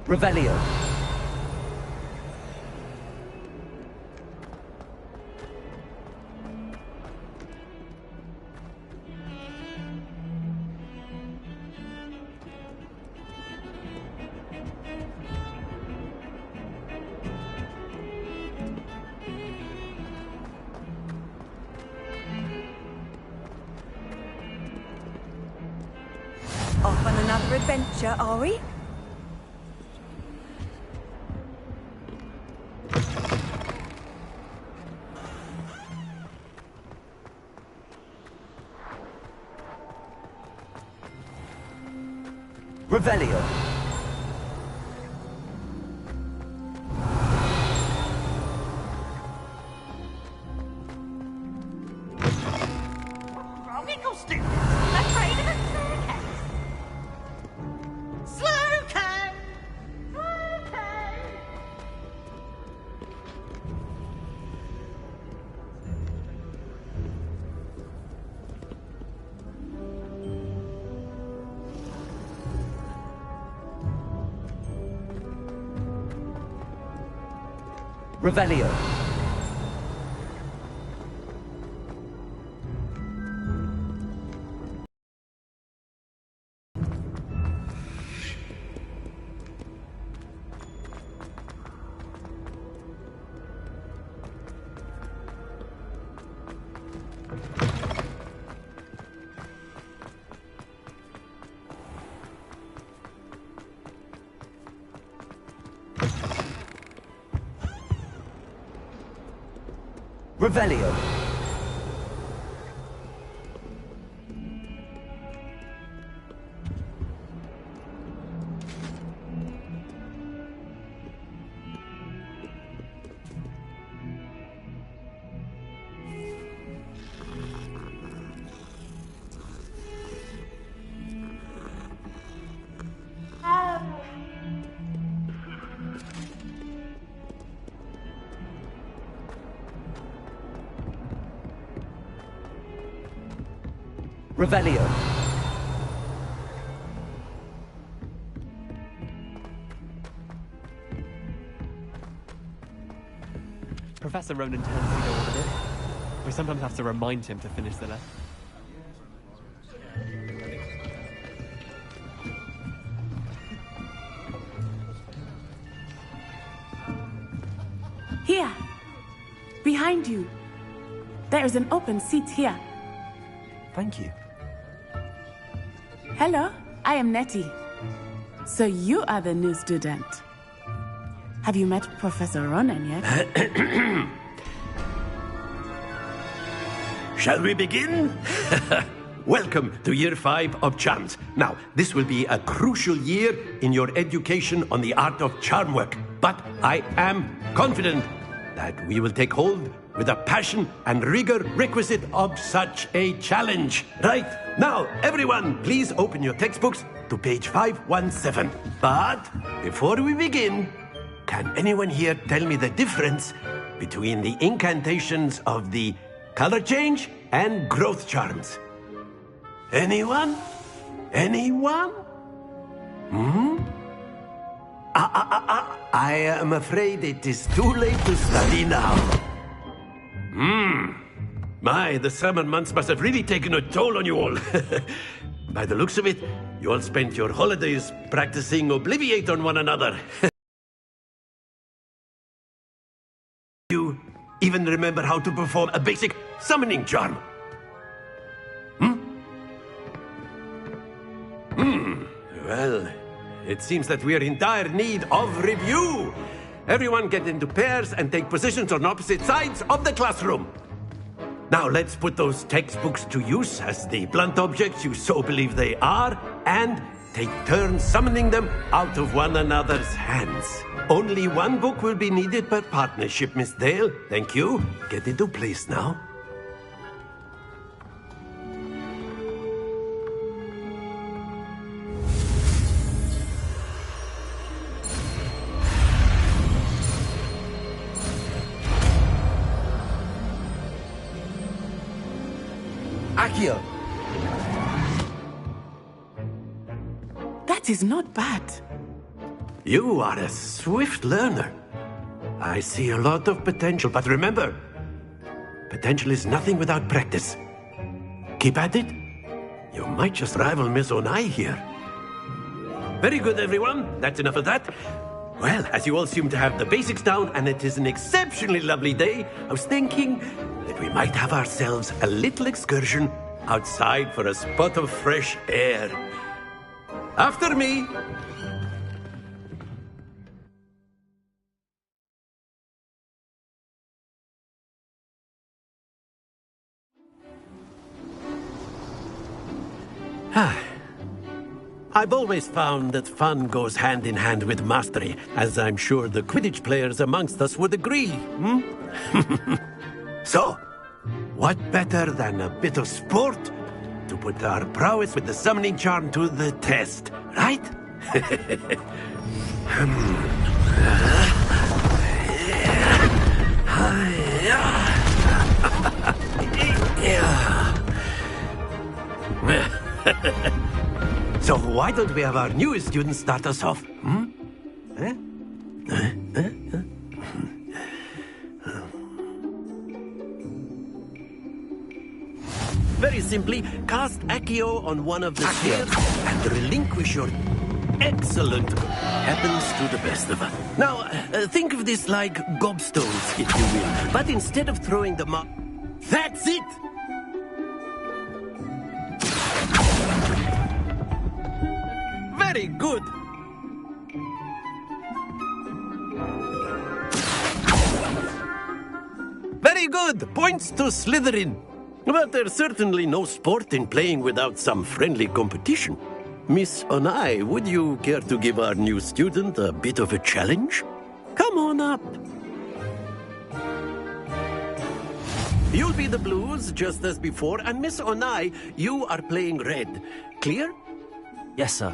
Revelio. Off on another adventure, are we? Revelio. Afraid of a staircase. Slow can. Revelio. Revelio. Revelio. Professor Ronan tends to go on a bit. We sometimes have to remind him to finish the lesson. Here! Behind you! There is an open seat here. Thank you. Hello, I am Nettie. So you are the new student. Have you met Professor Ronan yet? Shall we begin? Welcome to Year 5 of Charms. Now, this will be a crucial year in your education on the art of charm work. But I am confident that we will take hold with the passion and rigor requisite of such a challenge. Right, now, everyone, please open your textbooks to page 517. But before we begin, can anyone here tell me the difference between the incantations of the color change and growth charms? Anyone? Anyone? I am afraid it is too late to study now. My, the summer months must have really taken a toll on you all. By the looks of it, you all spent your holidays practicing Obliviate on one another. You even remember how to perform a basic summoning charm? Well, it seems that we are in dire need of review. Everyone get into pairs and take positions on opposite sides of the classroom. Now let's put those textbooks to use as the blunt objects you so believe they are, and take turns summoning them out of one another's hands. Only one book will be needed per partnership, Miss Dale. Thank you. Get into place now. Accio. That is not bad. You are a swift learner. I see a lot of potential, but remember, potential is nothing without practice. Keep at it. You might just rival Miss Onai here. Very good, everyone. That's enough of that. Well, as you all seem to have the basics down, and it is an exceptionally lovely day, I was thinking that we might have ourselves a little excursion outside for a spot of fresh air. After me. I've always found that fun goes hand in hand with mastery, as I'm sure the Quidditch players amongst us would agree. So, what better than a bit of sport to put our prowess with the summoning charm to the test, right? So why don't we have our newest student start us off? Very simply, cast Accio on one of the spheres and relinquish your excellent happens to the best of us. Now, think of this like gobstones, if you will. But instead of throwing them up... That's it! Very good! Very good! Points to Slytherin. But there's certainly no sport in playing without some friendly competition. Miss Onai, would you care to give our new student a bit of a challenge? Come on up. You'll be the blues, just as before, and Miss Onai, you are playing red. Clear? Yes, sir.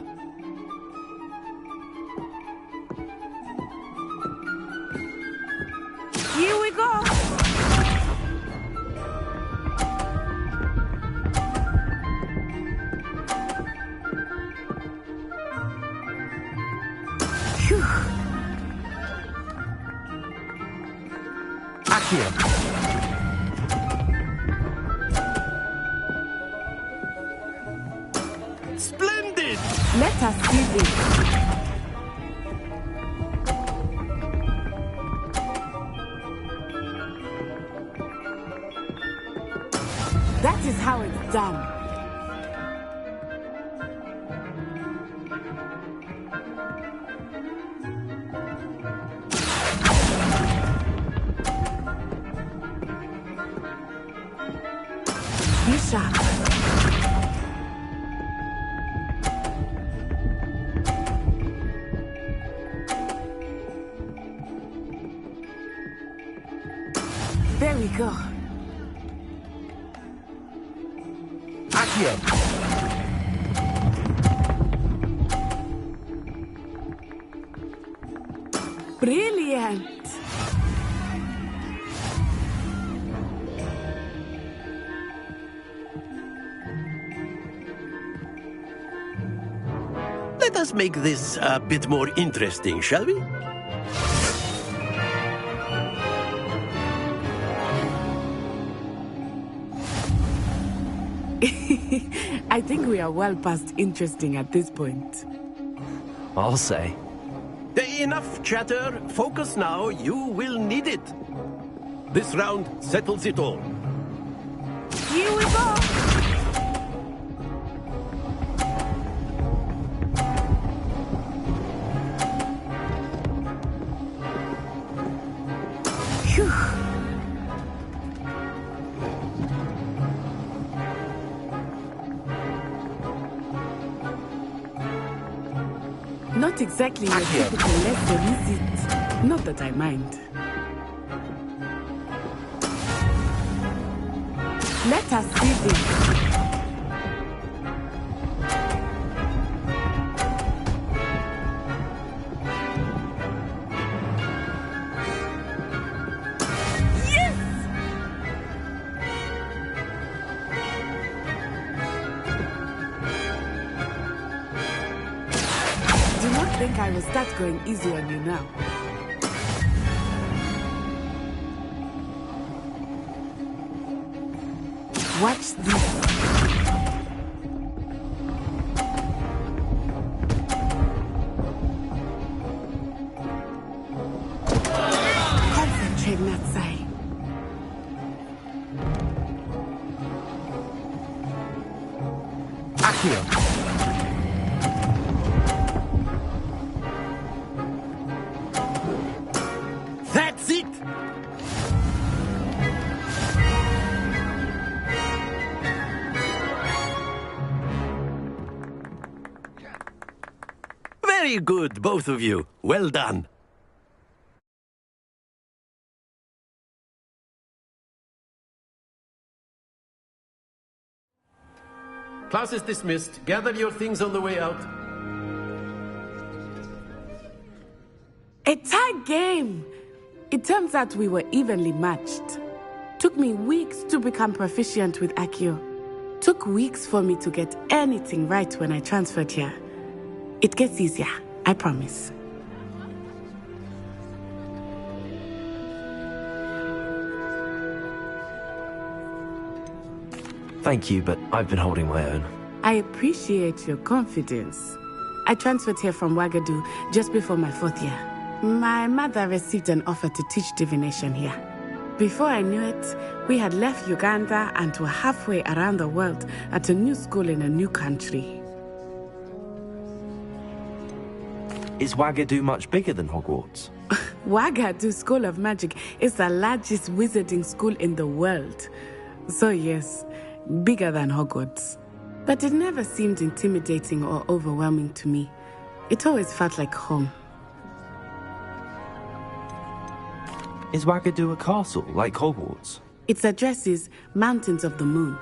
Here we go. Phew. Accio. Splendid! Let us see this. That is how it's done. Be sharp. There we go. Accio. Brilliant. Let us make this a bit more interesting, shall we? I think we are well past interesting at this point. I'll say. Enough chatter. Focus now. You will need it. This round settles it all. Here we go. Phew. Not exactly your typical lesson, is it? Not that I mind. Let us see this. Do not think I will start going easy on you now. Watch this. Concentrate, Natsai. Accio. That's it! Very good, both of you. Well done. Class is dismissed. Gather your things on the way out. A tight game. It turns out we were evenly matched. Took me weeks to become proficient with Accio. Took weeks for me to get anything right when I transferred here. It gets easier, I promise. Thank you, but I've been holding my own. I appreciate your confidence. I transferred here from Wagadu just before my 4th year. My mother received an offer to teach divination here. Before I knew it, we had left Uganda and were halfway around the world at a new school in a new country. Is Wagadu much bigger than Hogwarts? Wagadu School of Magic is the largest wizarding school in the world. So yes, bigger than Hogwarts. But it never seemed intimidating or overwhelming to me. It always felt like home. Is Wagadu a castle, like Hogwarts? Its address is Mountains of the Moon.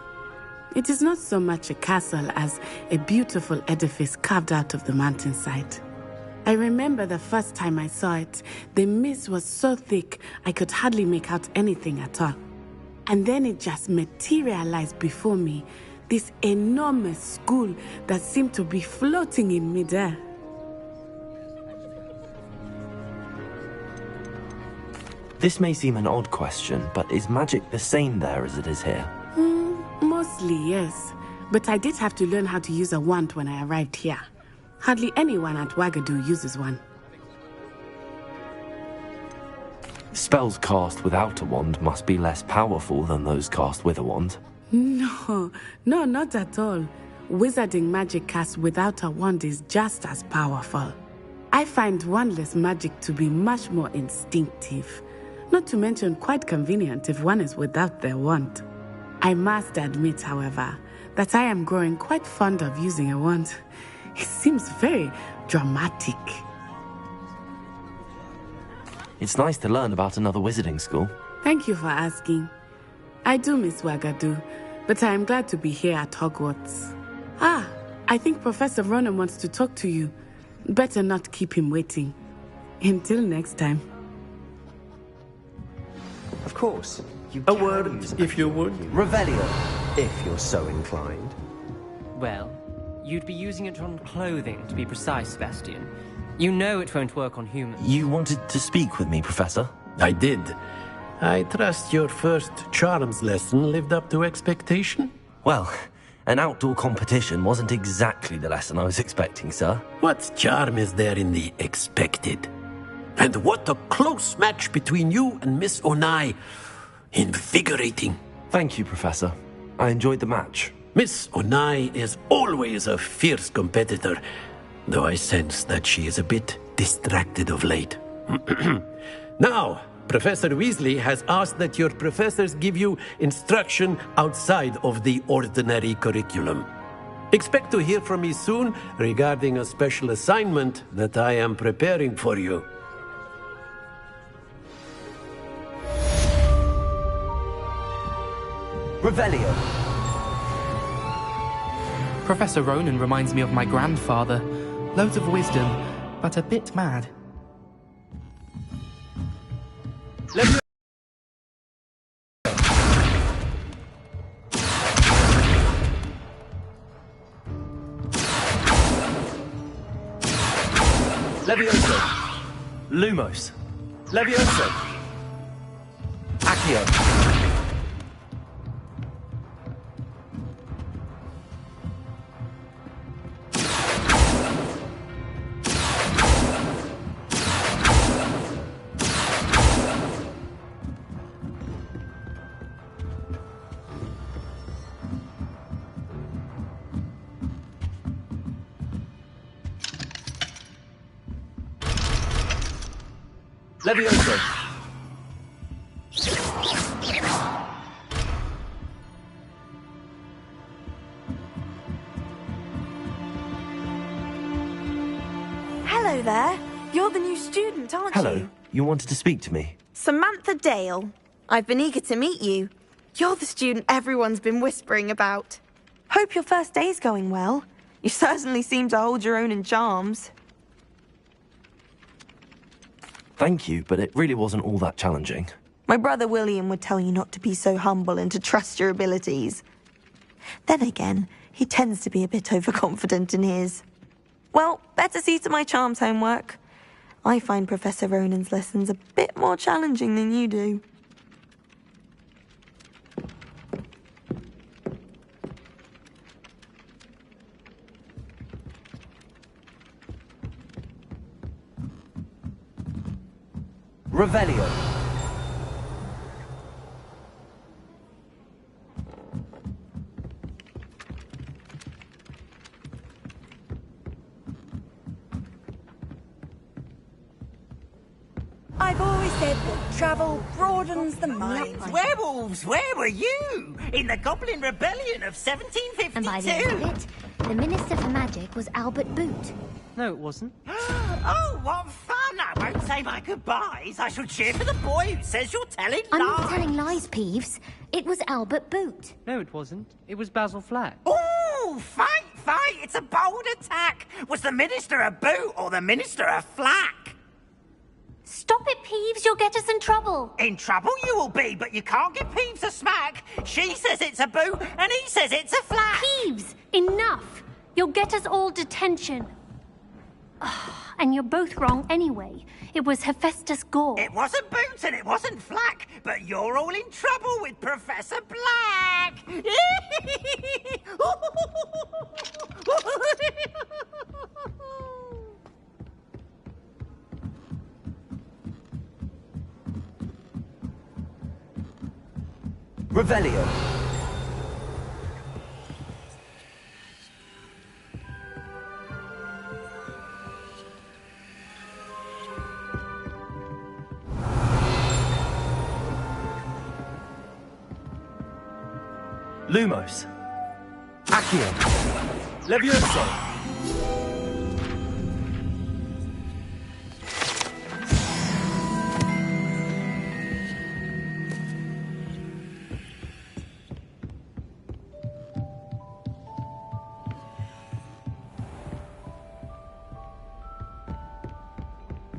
It is not so much a castle as a beautiful edifice carved out of the mountainside. I remember the first time I saw it, the mist was so thick I could hardly make out anything at all. And then it just materialized before me, this enormous school that seemed to be floating in midair. This may seem an odd question, but is magic the same there as it is here? Mostly, yes. But I did have to learn how to use a wand when I arrived here. Hardly anyone at Wagadu uses one. Spells cast without a wand must be less powerful than those cast with a wand. No, not at all. Wizarding magic cast without a wand is just as powerful. I find wandless magic to be much more instinctive. Not to mention quite convenient if one is without their wand. I must admit, however, that I am growing quite fond of using a wand. It seems very dramatic. It's nice to learn about another wizarding school. Thank you for asking. I do miss Wagadu, but I am glad to be here at Hogwarts. I think Professor Ronan wants to talk to you. Better not keep him waiting. Until next time. Of course. You A can word, use if you would. Revelio, if you're so inclined. Well, you'd be using it on clothing, to be precise, Sebastian. You know it won't work on humans. You wanted to speak with me, Professor? I did. I trust your first charms lesson lived up to expectation? Well, an outdoor competition wasn't exactly the lesson I was expecting, sir. What charm is there in the expected? And what a close match between you and Miss Onai. Invigorating. Thank you, Professor. I enjoyed the match. Miss Onai is always a fierce competitor, though I sense that she is a bit distracted of late. Now, Professor Weasley has asked that your professors give you instruction outside of the ordinary curriculum. Expect to hear from me soon regarding a special assignment that I am preparing for you. Revelio. Professor Ronan reminds me of my grandfather. Loads of wisdom, but a bit mad. Levioso. Lumos. Levioso. Accio. Levioso. Hello there. You're the new student, aren't Hello. you? You wanted to speak to me? Samantha Dale. I've been eager to meet you. You're the student everyone's been whispering about. Hope your first day's going well. You certainly seem to hold your own in charms. Thank you, but it really wasn't all that challenging. My brother William would tell you not to be so humble and to trust your abilities. Then again, he tends to be a bit overconfident in his. Well, better see to my charms homework. I find Professor Ronan's lessons a bit more challenging than you do. Revelio. I've always said that travel broadens the mind. Werewolves, where were you? In the Goblin Rebellion of 1752? And by the end of it, the Minister for Magic was Albert Boot. No, it wasn't. Oh, what fun! I won't say my goodbyes. I shall cheer for the boy who says you're telling I'm lies. not telling lies, Peeves. It was Albert Boot. No, it wasn't. It was Basil Flack. Ooh, fight! It's a bold attack. Was the Minister a boot or the Minister a flack? Stop it, Peeves. You'll get us in trouble. In trouble you will be, but you can't give Peeves a smack. She says it's a boot and he says it's a flack. Peeves, enough. You'll get us all detention. And you're both wrong anyway. It was Hephaestus Gore. It wasn't Boots and it wasn't Flack, but you're all in trouble with Professor Black. Revelio. Lumos. Accio. Levioso.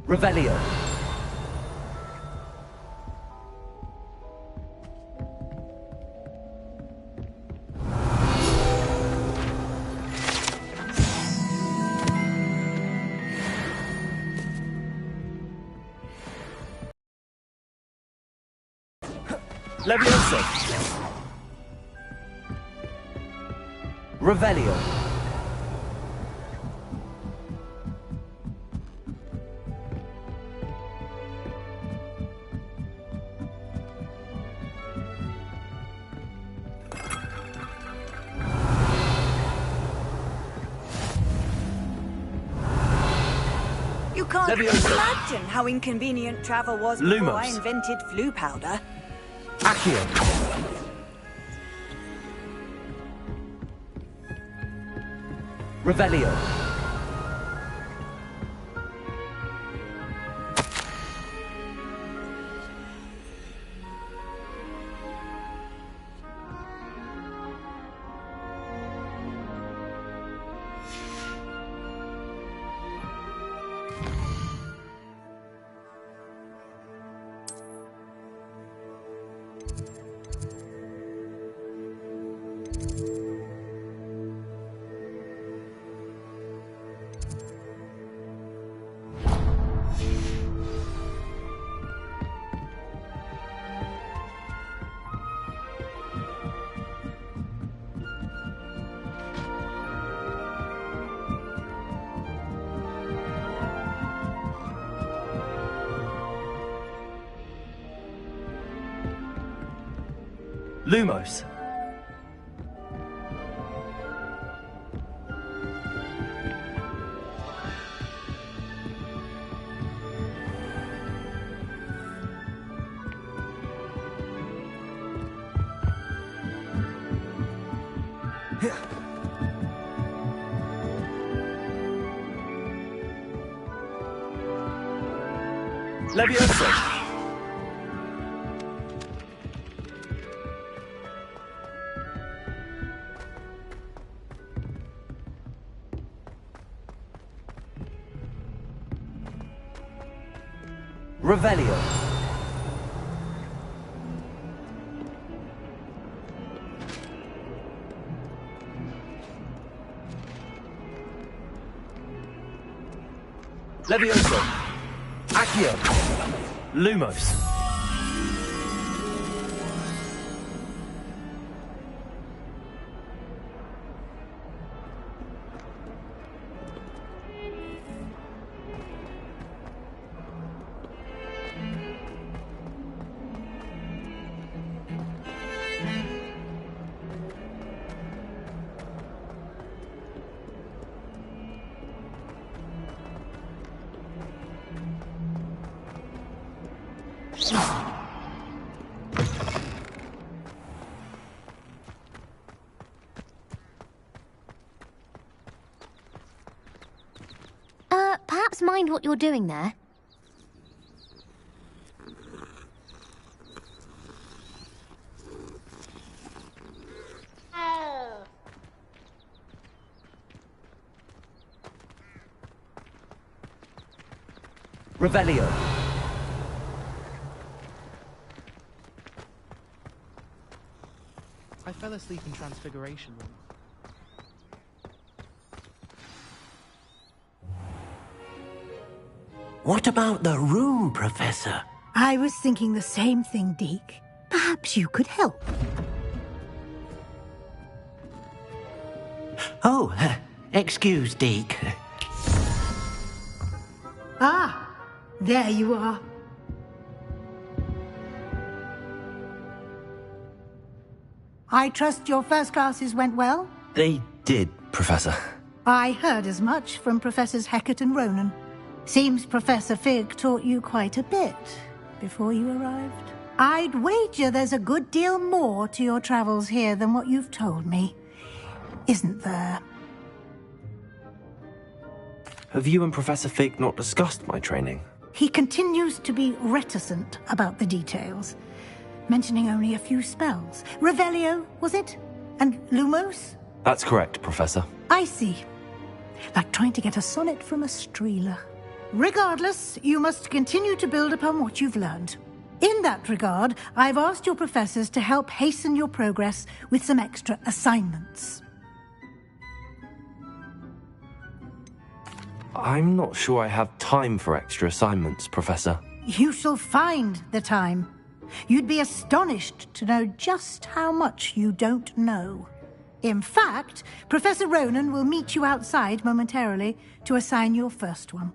Revelio. Levioso. Revelio. You can't Levioso. imagine how inconvenient travel was before Lumos. I invented flu powder. Accio. Revelio. Lumos. Levioso. Revelio. Levioso. Accio. Lumos. Perhaps mind what you're doing there. Revelio. I fell asleep in Transfiguration Room. What about the room, Professor? I was thinking the same thing, Deke. Perhaps you could help. Oh, excuse, Deke. Ah, there you are. I trust your first classes went well? They did, Professor. I heard as much from Professors Hecat and Ronan. Seems Professor Fig taught you quite a bit before you arrived. I'd wager there's a good deal more to your travels here than what you've told me. Isn't there? Have you and Professor Fig not discussed my training? He continues to be reticent about the details, mentioning only a few spells. Revelio, was it? And Lumos? That's correct, Professor. I see. Like trying to get a sonnet from a streeler. Regardless, you must continue to build upon what you've learned. In that regard, I've asked your professors to help hasten your progress with some extra assignments. I'm not sure I have time for extra assignments, Professor. You shall find the time. You'd be astonished to know just how much you don't know. In fact, Professor Ronan will meet you outside momentarily to assign your first one.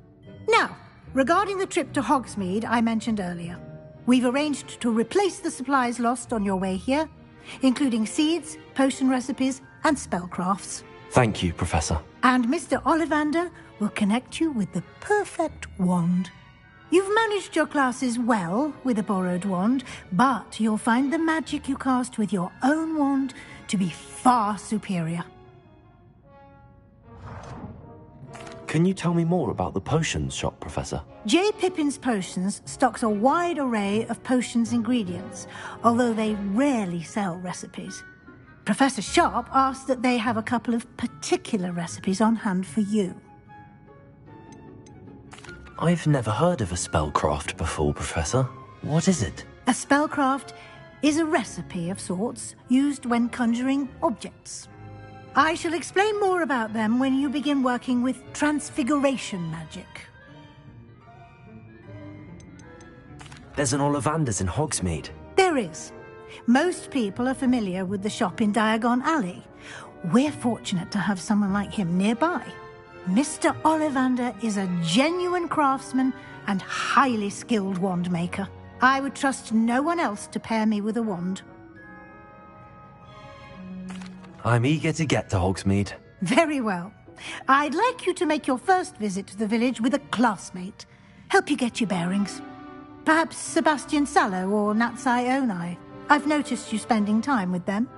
Now, regarding the trip to Hogsmeade I mentioned earlier, we've arranged to replace the supplies lost on your way here, including seeds, potion recipes, and spellcrafts. Thank you, Professor. And Mr. Ollivander will connect you with the perfect wand. You've managed your classes well with a borrowed wand, but you'll find the magic you cast with your own wand to be far superior. Can you tell me more about the potions shop, Professor? J. Pippin's Potions stocks a wide array of potions ingredients, although they rarely sell recipes. Professor Sharp asked that they have a couple of particular recipes on hand for you. I've never heard of a spellcraft before, Professor. What is it? A spellcraft is a recipe of sorts used when conjuring objects. I shall explain more about them when you begin working with transfiguration magic. There's an Ollivander's in Hogsmeade. There is. Most people are familiar with the shop in Diagon Alley. We're fortunate to have someone like him nearby. Mr. Ollivander is a genuine craftsman and highly skilled wand maker. I would trust no one else to pair me with a wand. I'm eager to get to Hogsmeade. Very well. I'd like you to make your first visit to the village with a classmate. Help you get your bearings. Perhaps Sebastian Sallow or Natsai Onai. I've noticed you spending time with them.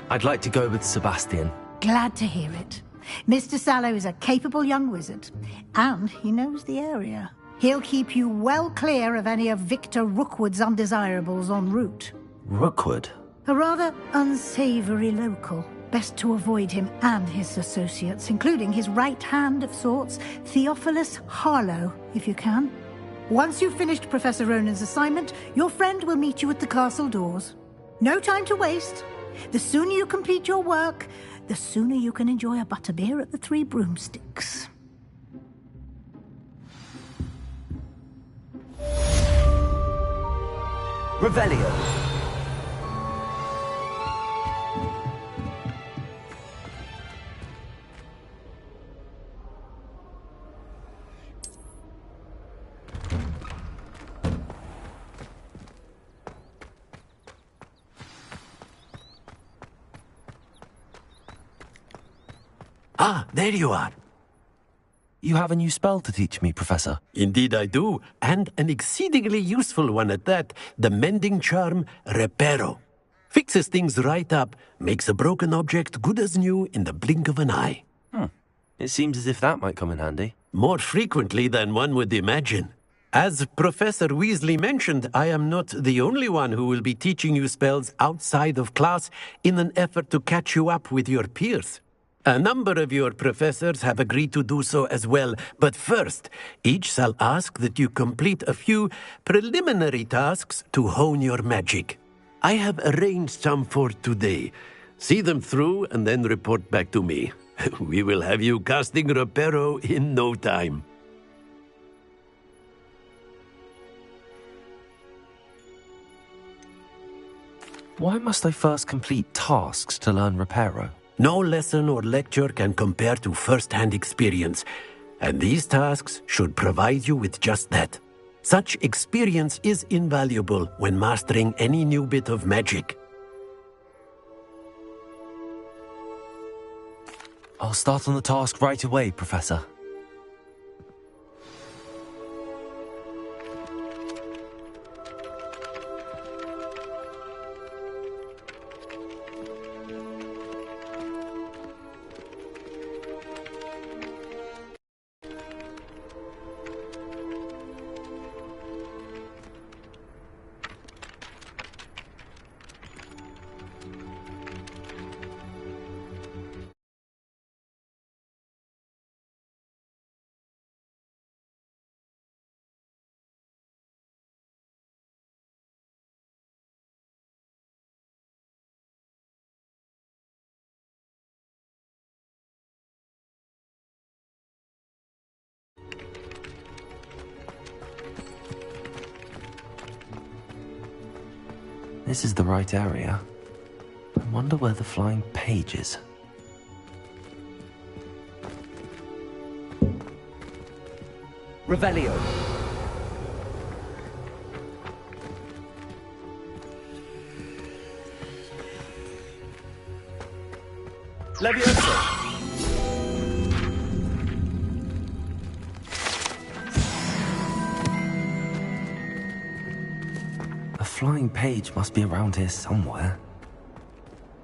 I'd like to go with Sebastian. Glad to hear it. Mr. Sallow is a capable young wizard, and he knows the area. He'll keep you well clear of any of Victor Rookwood's undesirables en route. Rookwood? A rather unsavory local. Best to avoid him and his associates, including his right hand of sorts, Theophilus Harlow, if you can. Once you've finished Professor Ronan's assignment, your friend will meet you at the castle doors. No time to waste. The sooner you complete your work, the sooner you can enjoy a butterbeer at the Three Broomsticks. Revelio. Ah, there you are. You have a new spell to teach me, Professor. Indeed I do, and an exceedingly useful one at that. The mending charm, Reparo. Fixes things right up, makes a broken object good as new in the blink of an eye. It seems as if that might come in handy. More frequently than one would imagine. As Professor Weasley mentioned, I am not the only one who will be teaching you spells outside of class in an effort to catch you up with your peers. A number of your professors have agreed to do so as well, but first, each shall ask that you complete a few preliminary tasks to hone your magic. I have arranged some for today. See them through and then report back to me. We will have you casting Reparo in no time. Why must I first complete tasks to learn Reparo? No lesson or lecture can compare to first-hand experience, and these tasks should provide you with just that. Such experience is invaluable when mastering any new bit of magic. I'll start on the task right away, Professor. This is the right area. I wonder where the flying page is. Revelio. Leviosa. A flying page must be around here somewhere.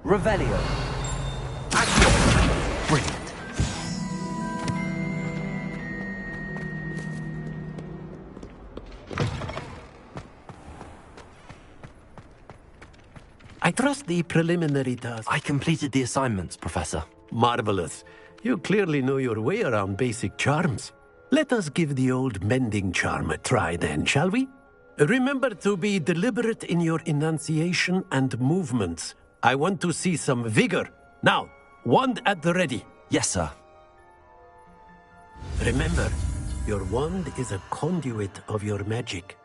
Revelio. Brilliant. I trust the preliminary task. I completed the assignments, Professor. Marvelous. You clearly know your way around basic charms. Let us give the old mending charm a try then, shall we? Remember to be deliberate in your enunciation and movements. I want to see some vigor. Now, wand at the ready. Yes, sir. Remember, your wand is a conduit of your magic.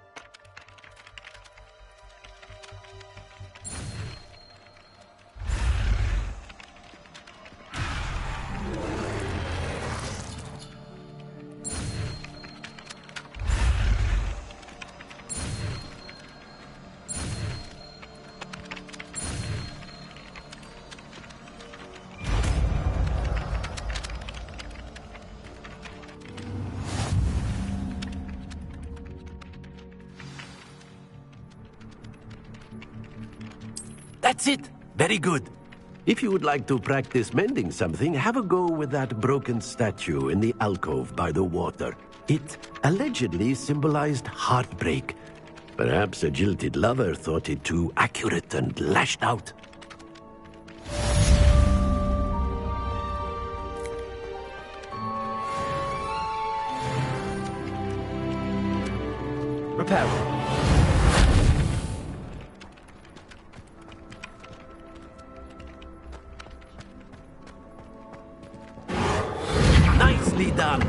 That's it. Very good. If you would like to practice mending something, have a go with that broken statue in the alcove by the water. It allegedly symbolized heartbreak. Perhaps a jilted lover thought it too accurate and lashed out. Repairing. Nicely done.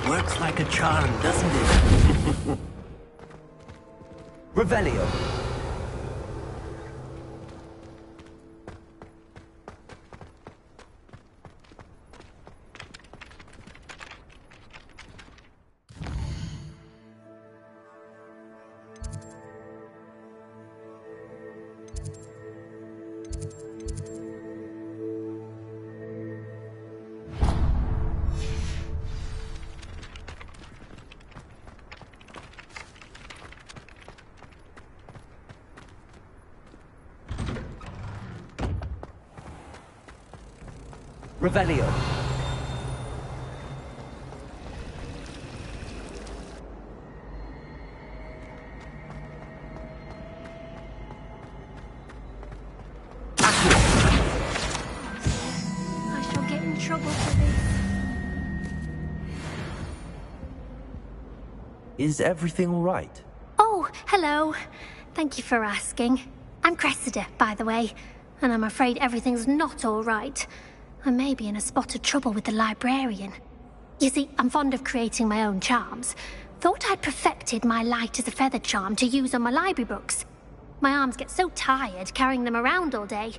Works like a charm, doesn't it? Revelio. Revelio. I shall get in trouble for this. Is everything all right? Oh, hello. Thank you for asking. I'm Cressida, by the way, and I'm afraid everything's not all right. I may be in a spot of trouble with the librarian. You see, I'm fond of creating my own charms. Thought I'd perfected my light as a feather charm to use on my library books. My arms get so tired carrying them around all day.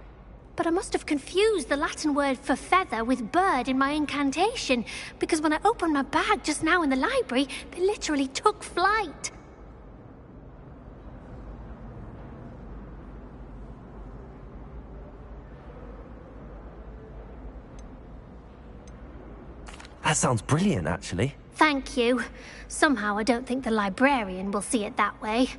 But I must have confused the Latin word for feather with bird in my incantation, because when I opened my bag just now in the library, they literally took flight. That sounds brilliant, actually. Thank you. Somehow I don't think the librarian will see it that way.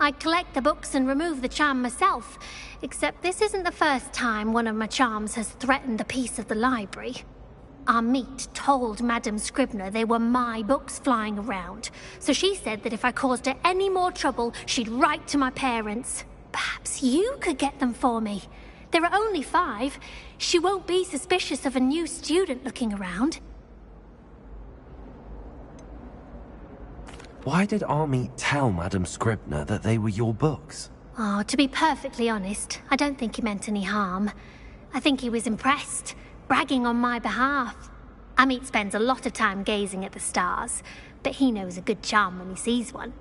I collect the books and remove the charm myself, except this isn't the first time one of my charms has threatened the peace of the library. Our meet told Madame Scribner they were my books flying around, so she said that if I caused her any more trouble, she'd write to my parents. Perhaps you could get them for me. There are only 5. She won't be suspicious of a new student looking around. Why did Army tell Madame Scribner that they were your books? Oh, to be perfectly honest, I don't think he meant any harm. I think he was impressed, bragging on my behalf. Amit spends a lot of time gazing at the stars, but he knows a good charm when he sees one.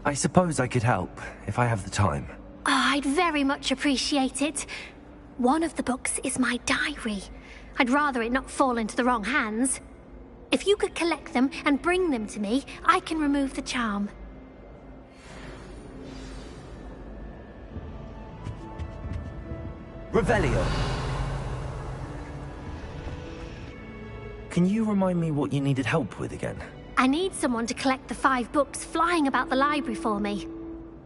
I suppose I could help, if I have the time. Oh, I'd very much appreciate it. One of the books is my diary. I'd rather it not fall into the wrong hands. If you could collect them and bring them to me, I can remove the charm. Revelio. Can you remind me what you needed help with again? I need someone to collect the 5 books flying about the library for me.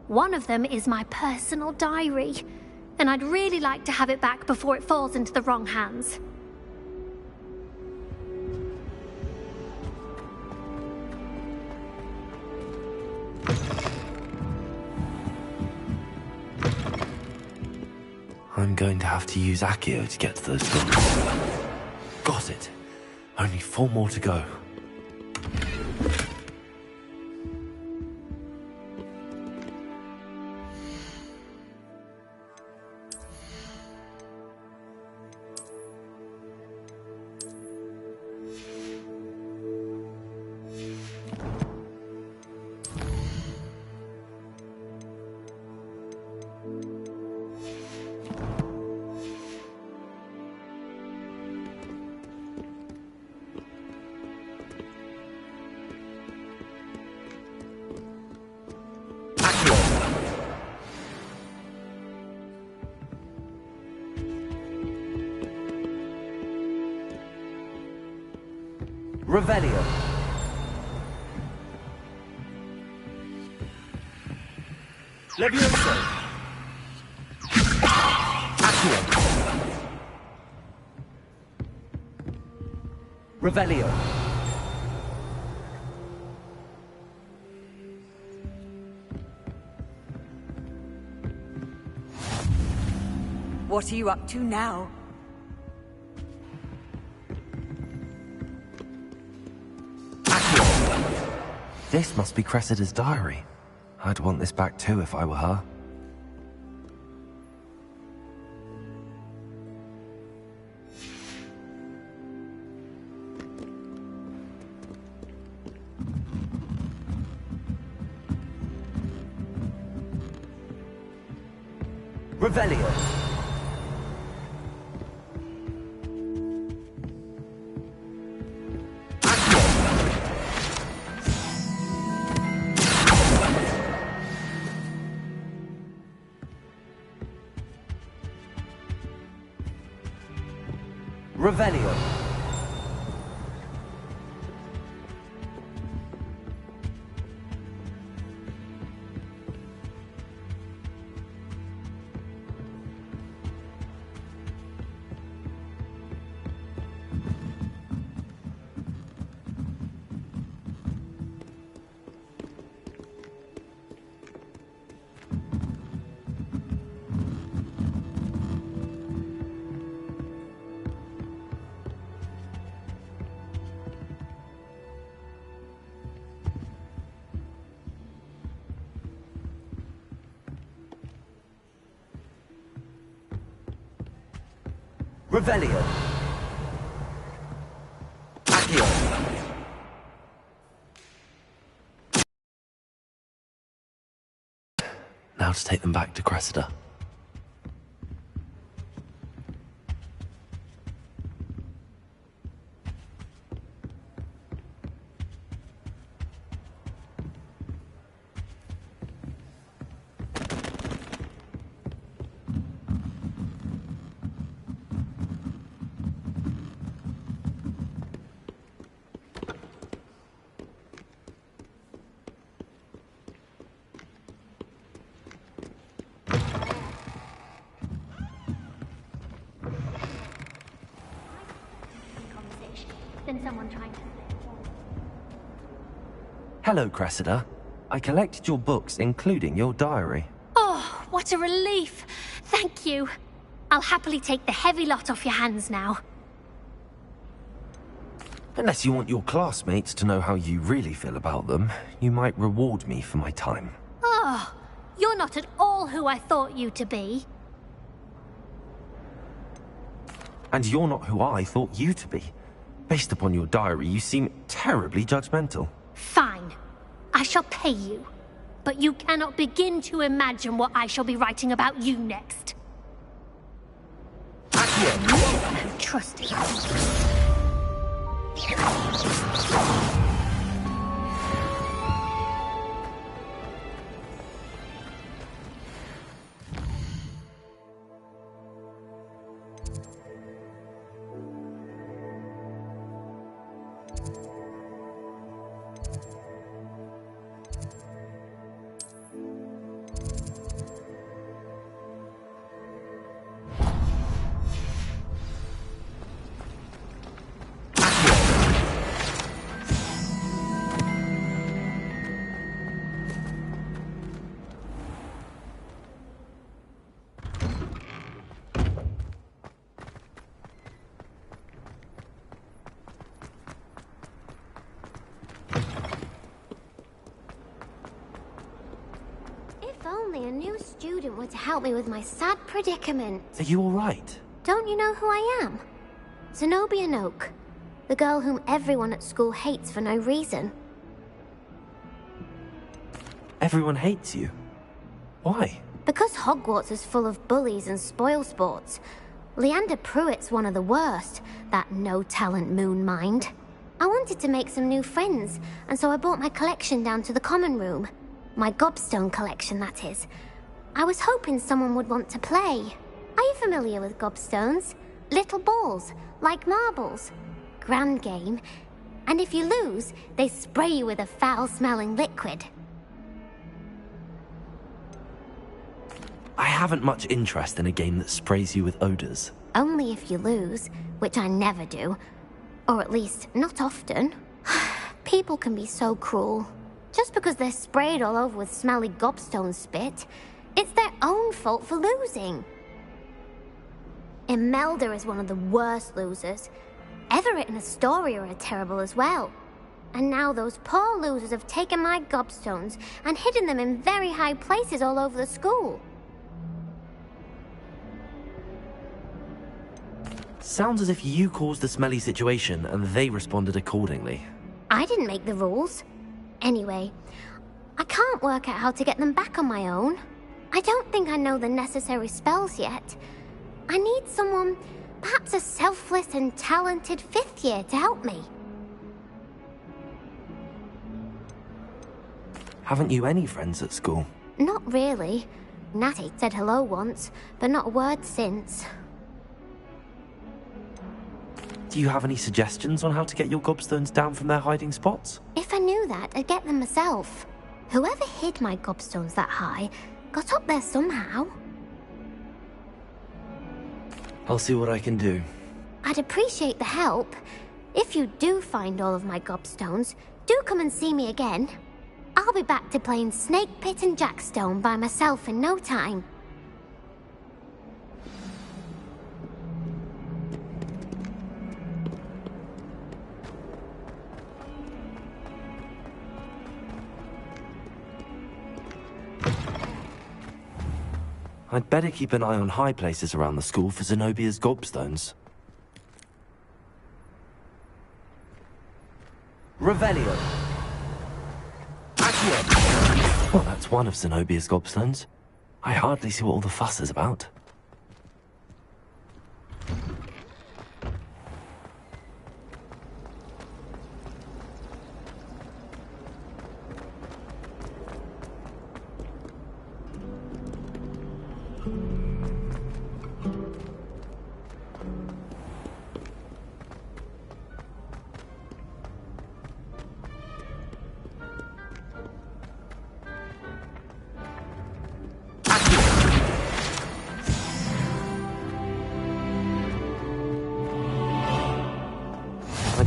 One of them is my personal diary, and I'd really like to have it back before it falls into the wrong hands. I'm going to have to use Accio to get to those books. Got it. Only 4 more to go. Revelio. Levioso. Revelio. What are you up to now? This must be Cressida's diary. I'd want this back too if I were her. Revelio. Revelio. Revelio. Accio. Now to take them back to Cressida. Than someone trying to... Hello, Cressida. I collected your books, including your diary. Oh, what a relief. Thank you. I'll happily take the heavy lot off your hands now. Unless you want your classmates to know how you really feel about them, you might reward me for my time. Oh, you're not at all who I thought you to be. And you're not who I thought you to be. Based upon your diary, you seem terribly judgmental. Fine. I shall pay you. But you cannot begin to imagine what I shall be writing about you next. I trust you. Only a new student were to help me with my sad predicament. Are you all right? Don't you know who I am? Zenobia Noak, the girl whom everyone at school hates for no reason. Everyone hates you? Why? Because Hogwarts is full of bullies and spoilsports. Leander Pruitt's one of the worst, that no-talent moon mind. I wanted to make some new friends, and so I brought my collection down to the common room. My gobstone collection, that is. I was hoping someone would want to play. Are you familiar with gobstones? Little balls, like marbles. Grand game. And if you lose, they spray you with a foul-smelling liquid. I haven't much interest in a game that sprays you with odors. Only if you lose, which I never do. Or at least, not often. People can be so cruel. Just because they're sprayed all over with smelly gobstone spit, it's their own fault for losing. Imelda is one of the worst losers. Everett and Astoria are terrible as well. And now those poor losers have taken my gobstones and hidden them in very high places all over the school. Sounds as if you caused the smelly situation and they responded accordingly. I didn't make the rules. Anyway, I can't work out how to get them back on my own. I don't think I know the necessary spells yet. I need someone, perhaps a selfless and talented 5th year to help me. Haven't you any friends at school? Not really. Natty said hello once, but not a word since. Do you have any suggestions on how to get your gobstones down from their hiding spots? If I knew that, I'd get them myself. Whoever hid my gobstones that high got up there somehow. I'll see what I can do. I'd appreciate the help. If you do find all of my gobstones, do come and see me again. I'll be back to playing Snake Pit and Jackstone by myself in no time. I'd better keep an eye on high places around the school for Zenobia's gobstones. Revelio. Well, that's one of Zenobia's gobstones. I hardly see what all the fuss is about.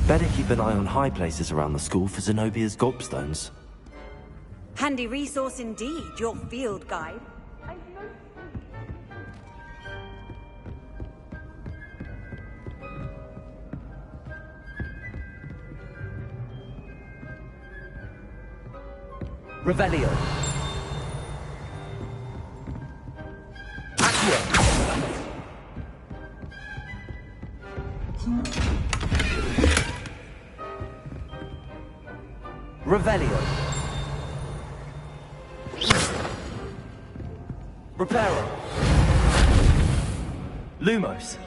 Better keep an eye on high places around the school for Zenobia's gobstones. Handy resource indeed, your field guide. Revelio. Revelio. Reparo. Lumos.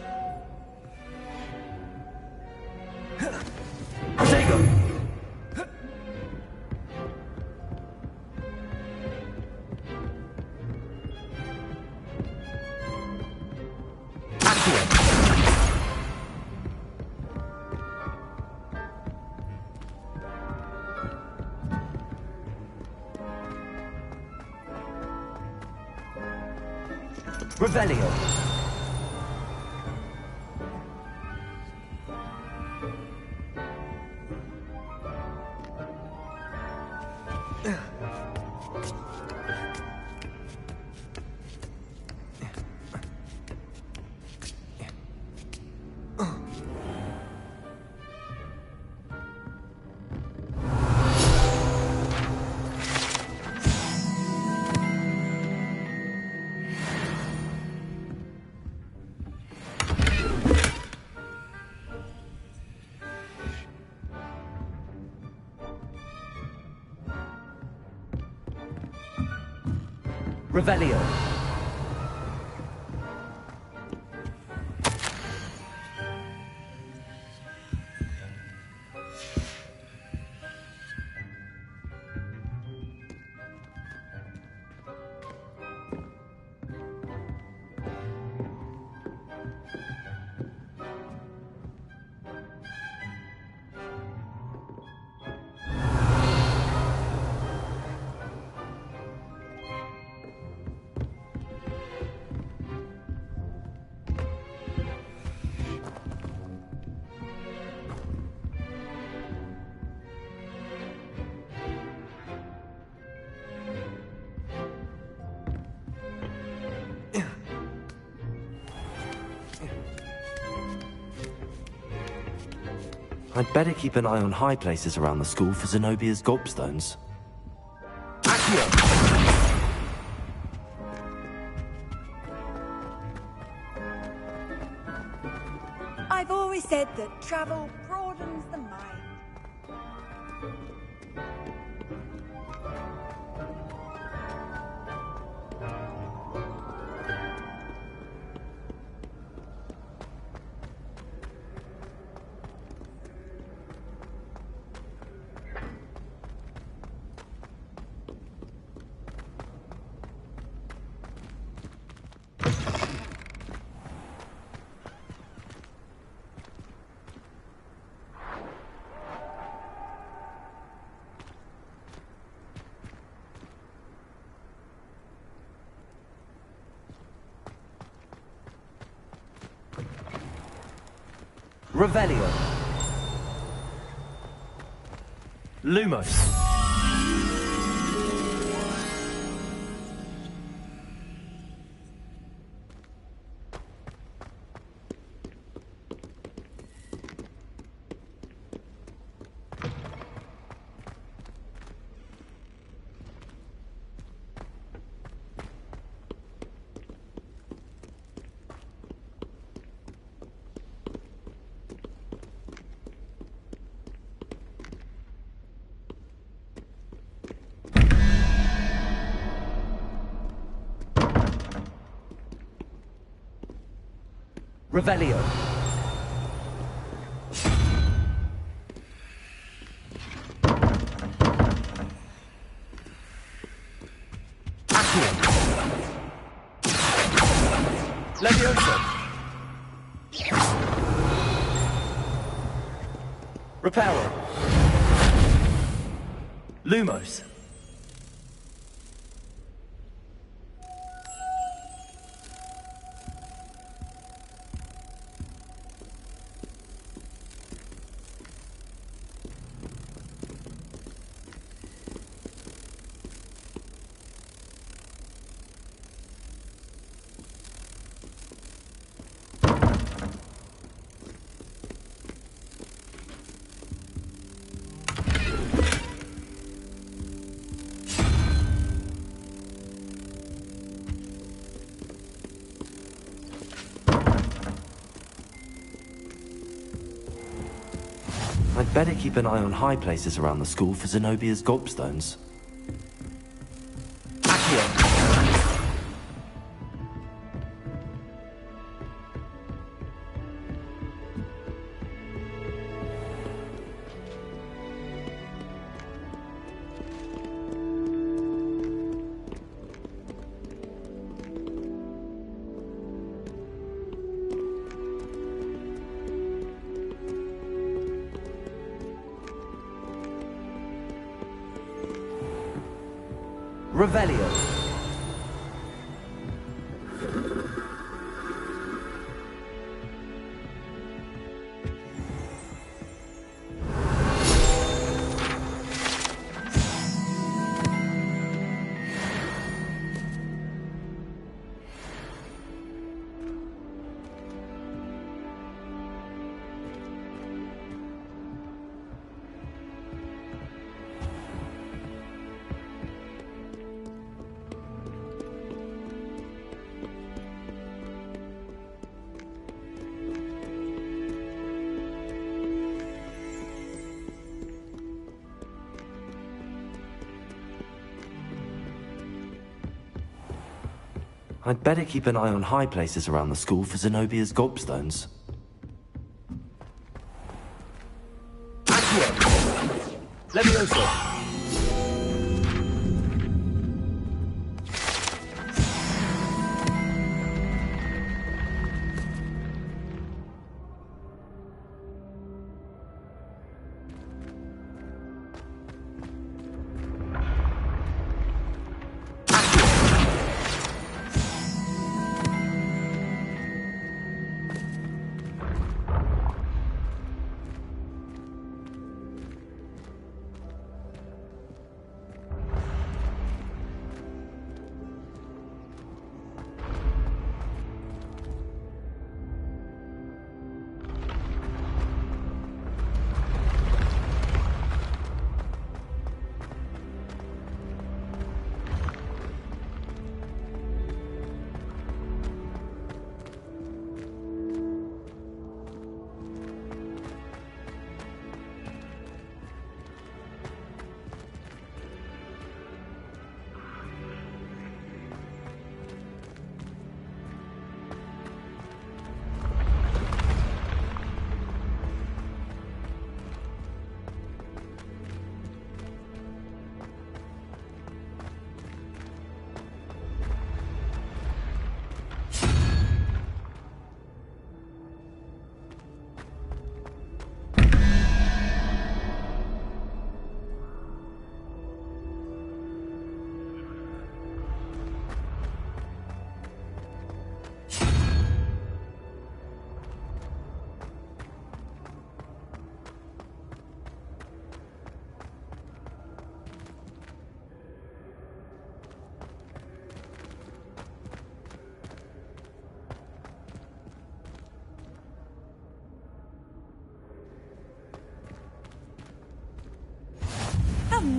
Protego. Revelio. Revelio. I'd better keep an eye on high places around the school for Zenobia's gobstones. I've always said that travel broadens the mind. Revelio. Lumos. Revelio. Leviosa. Reparo. Lumos. I'd better keep an eye on high places around the school for Zenobia's gobstones. Revelio. I'd better keep an eye on high places around the school for Zenobia's gobstones. Leviosa.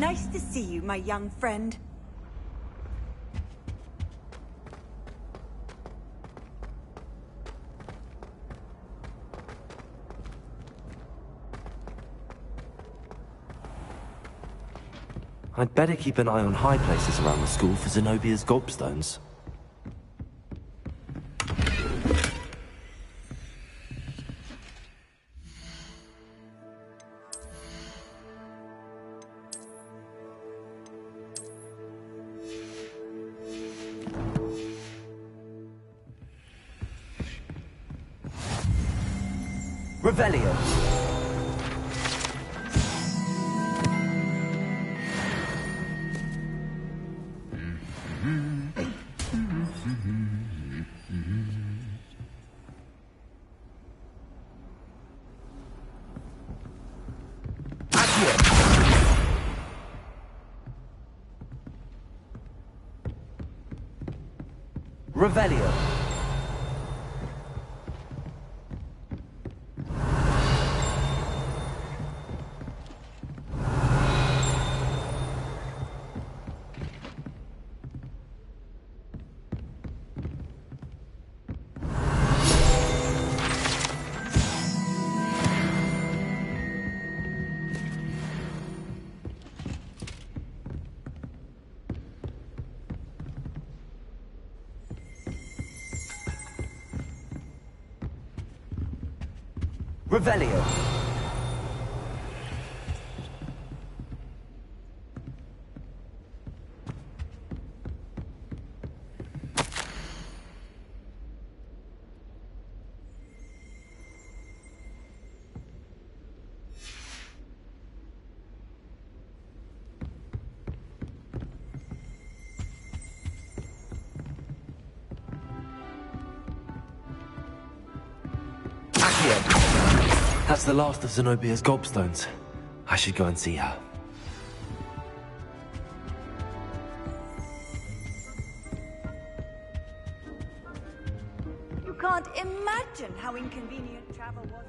Nice to see you, my young friend. I'd better keep an eye on high places around the school for Zenobia's gobstones. Revelio. Revelio. Revelio. That's the last of Zenobia's gobstones. I should go and see her. You can't imagine how inconvenient travel was.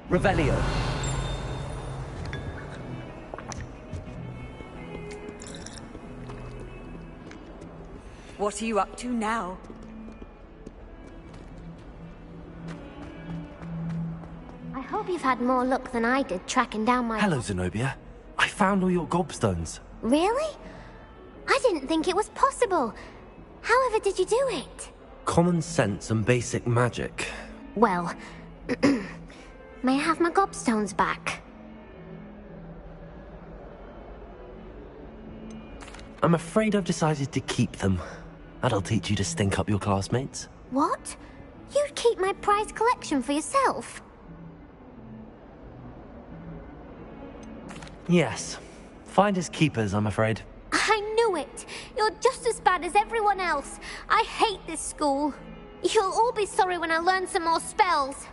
Revelio. What are you up to now? I hope you've had more luck than I did tracking down my... Hello, Zenobia. I found all your gobstones. Really? I didn't think it was possible. However did you do it? Common sense and basic magic. Well, may I have my gobstones back? I'm afraid I've decided to keep them. That'll teach you to stink up your classmates. What? You'd keep my prized collection for yourself? Yes. Finders keepers, I'm afraid. I knew it! You're just as bad as everyone else. I hate this school. You'll all be sorry when I learn some more spells.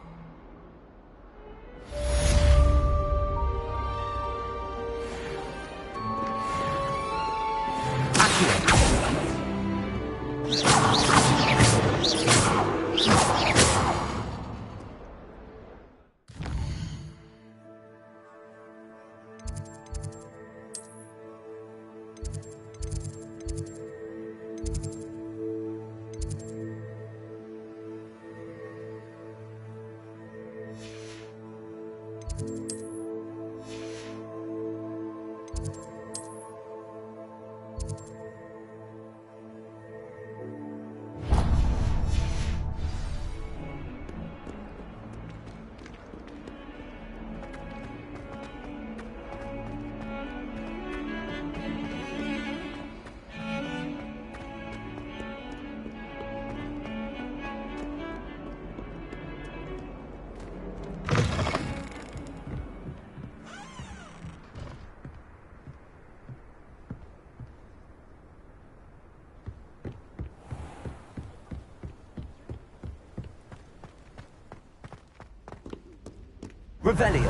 Revelio.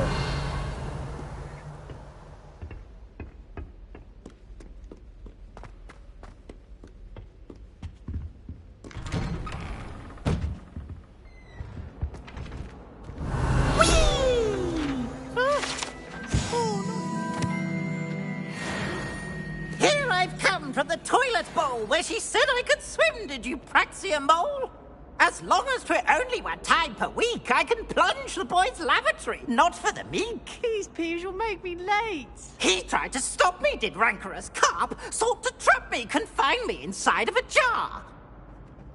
Here I've come from the toilet bowl where she said I could swim, did you praxia mole? As long as 'twere only 1 time per week, I can plunge the boy's lavatory, not for the meek. These peas will make me late. He tried to stop me, did rancorous carp, sought to trap me, confine me inside of a jar.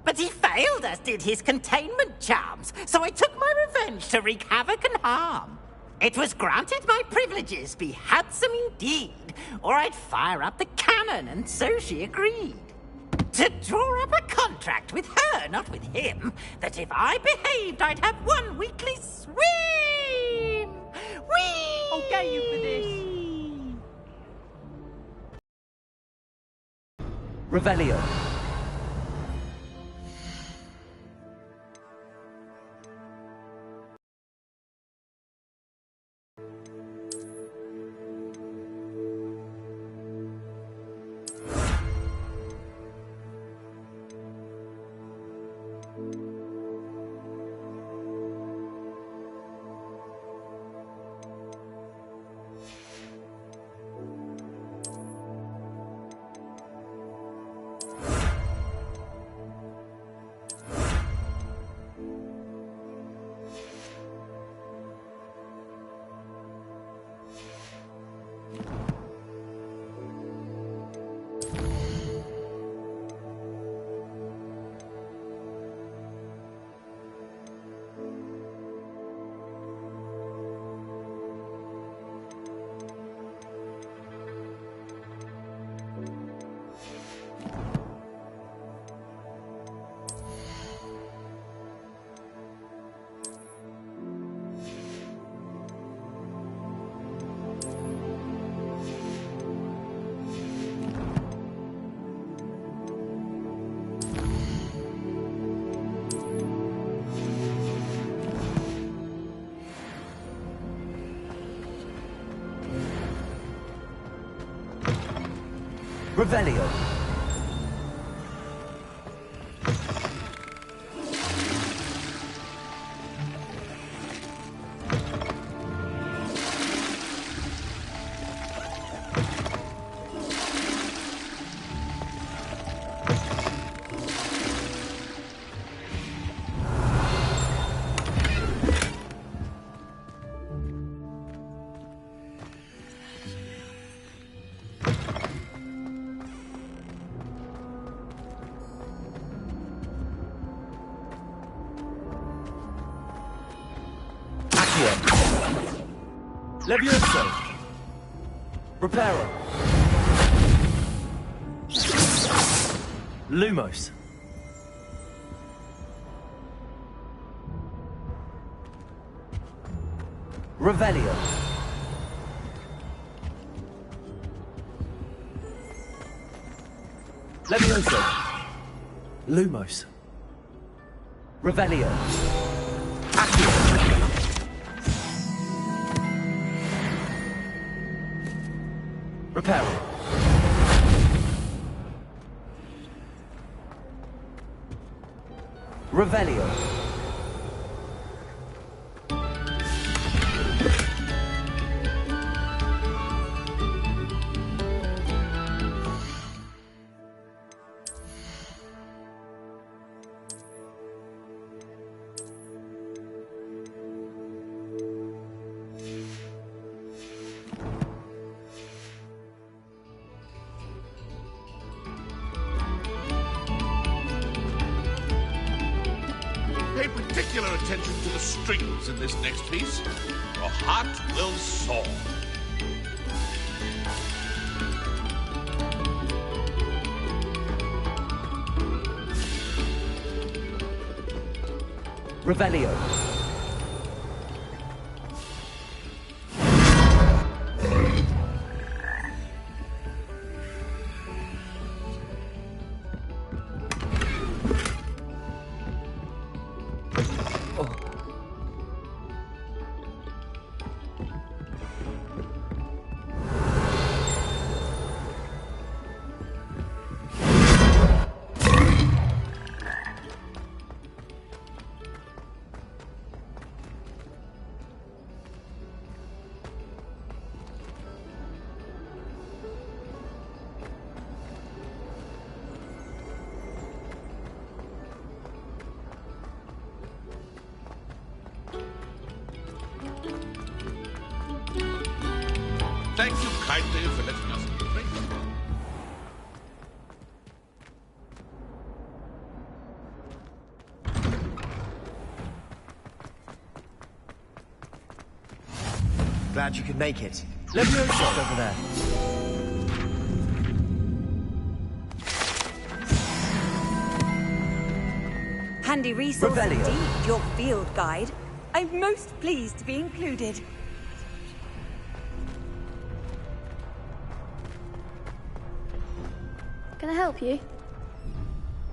But he failed, as did his containment charms, so I took my revenge to wreak havoc and harm. It was granted my privileges be handsome indeed, or I'd fire up the cannon, and so she agreed. To draw up a contract with her, not with him, that if I behaved, I'd have 1 weekly swim! Whee! I'll get you for this. Revelio. Revelio. Levioso. Reparo. Lumos. Revelio. Levioso. Lumos. Revelio. Reparo. Revelio. Pay particular attention to the strings in this next piece. Your heart will soar. Revelio. Thank you kindly for letting us drink. Glad you could make it. Levioso. Over there. Handy resource Revelio. indeed, your field guide. I'm most pleased to be included. Can I help you?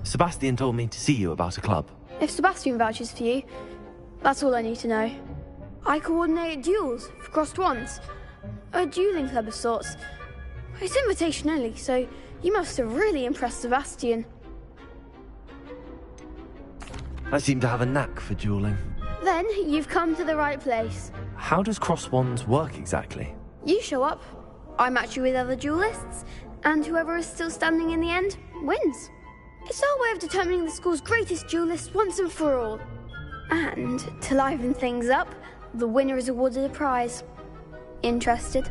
Sebastian told me to see you about a club. If Sebastian vouches for you, that's all I need to know. I coordinate duels for crossed wands. A dueling club of sorts. It's invitation only, so you must have really impressed Sebastian. I seem to have a knack for dueling. Then you've come to the right place. How does cross wands work exactly? You show up, I match you with other duelists, and whoever is still standing in the end wins. It's our way of determining the school's greatest duelist once and for all. And to liven things up, the winner is awarded a prize. Interested?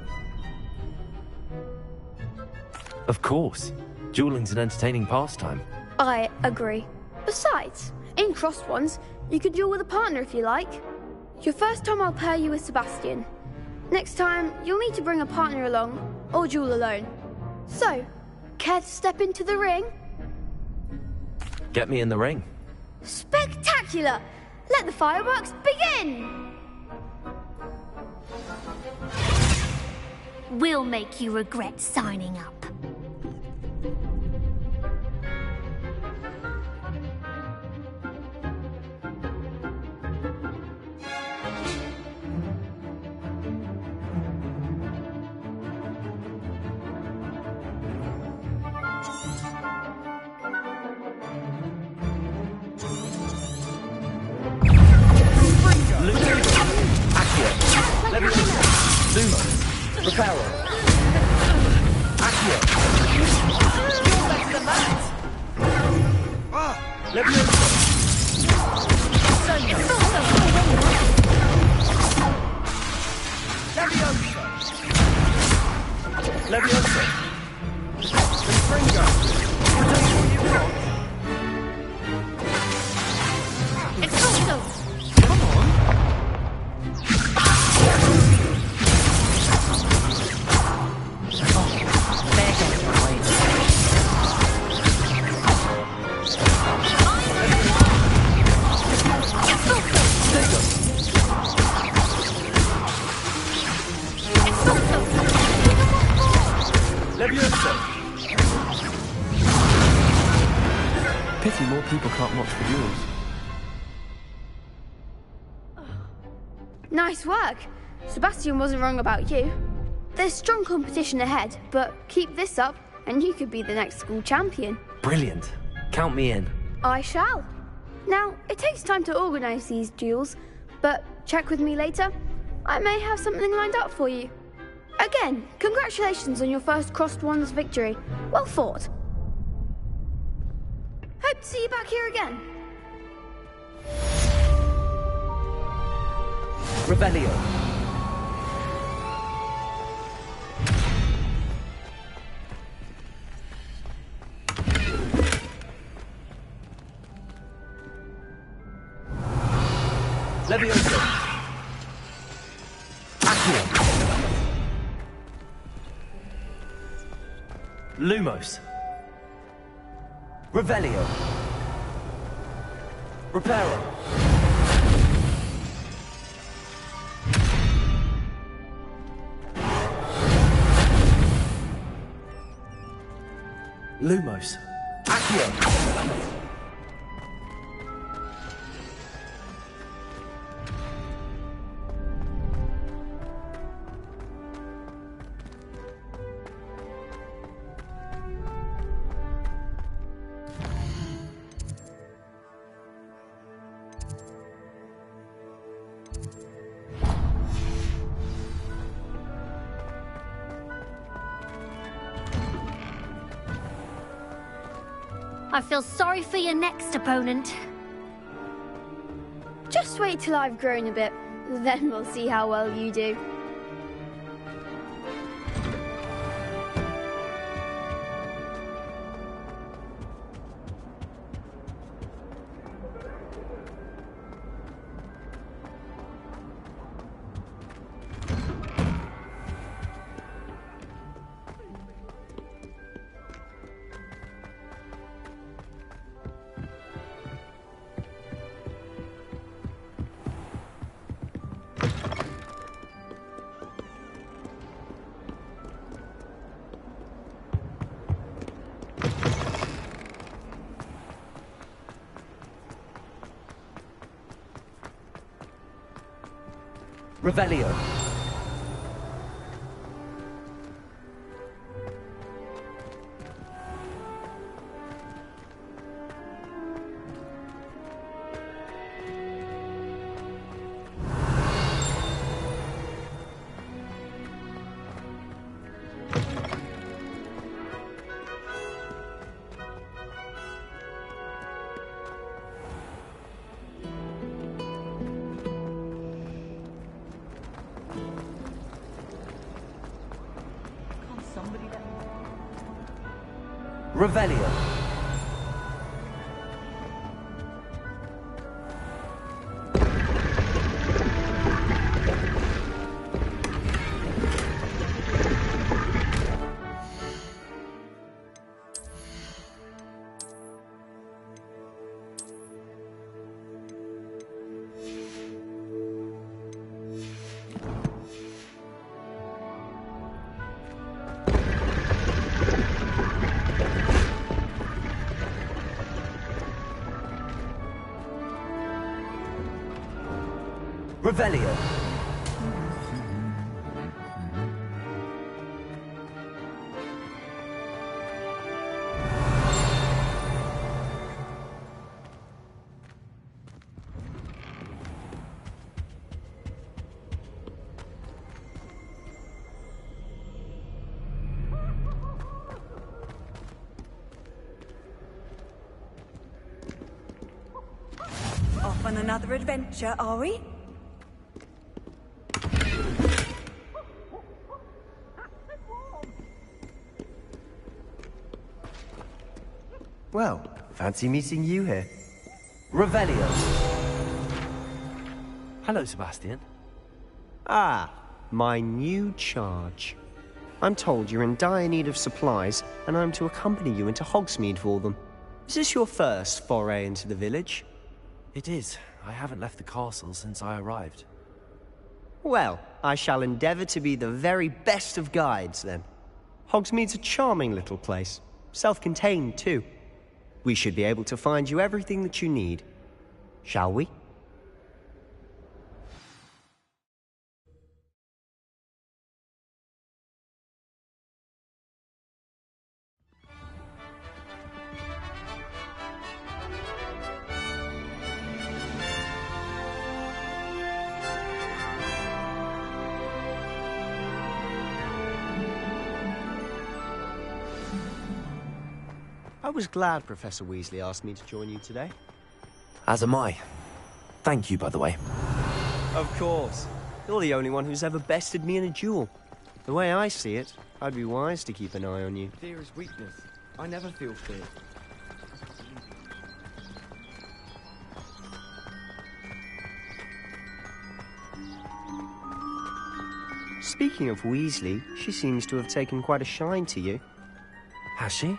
Of course. Dueling's an entertaining pastime. I agree. Besides, in crossed ones, you could duel with a partner if you like. Your first time I'll pair you with Sebastian. Next time, you'll need to bring a partner along, or duel alone. So, care to step into the ring? Get me in the ring. Spectacular! Let the fireworks begin! We'll make you regret signing up. Reparo. Accio. You're better than that. Levioso. Levioso. Levioso. Springo. Protect what you've got. Expulso! Come on. people can't watch the duels. Nice work. Sebastian wasn't wrong about you. There's strong competition ahead, but keep this up and you could be the next school champion. Brilliant. Count me in. I shall. Now, it takes time to organise these duels, but check with me later. I may have something lined up for you. Again, congratulations on your first Crossed Wands victory. Well fought. Hope to see you back here again. Revelio. Levioso. Accio. Lumos. Revelio. Reparo. Lumos. Accio. I feel sorry for your next opponent. Just wait till I've grown a bit, then we'll see how well you do. Revelio. Revelio. Revelio. Off on another adventure, are we? Well, fancy meeting you here. Revelio. Hello, Sebastian. Ah, my new charge. I'm told you're in dire need of supplies, and I'm to accompany you into Hogsmeade for them. Is this your first foray into the village? It is. I haven't left the castle since I arrived. Well, I shall endeavour to be the very best of guides, then. Hogsmeade's a charming little place. Self-contained, too. We should be able to find you everything that you need. Shall we? I was glad Professor Weasley asked me to join you today. As am I. Thank you, by the way. Of course. You're the only one who's ever bested me in a duel. The way I see it, I'd be wise to keep an eye on you. Fear is weakness. I never feel fear. Speaking of Weasley, she seems to have taken quite a shine to you. Has she?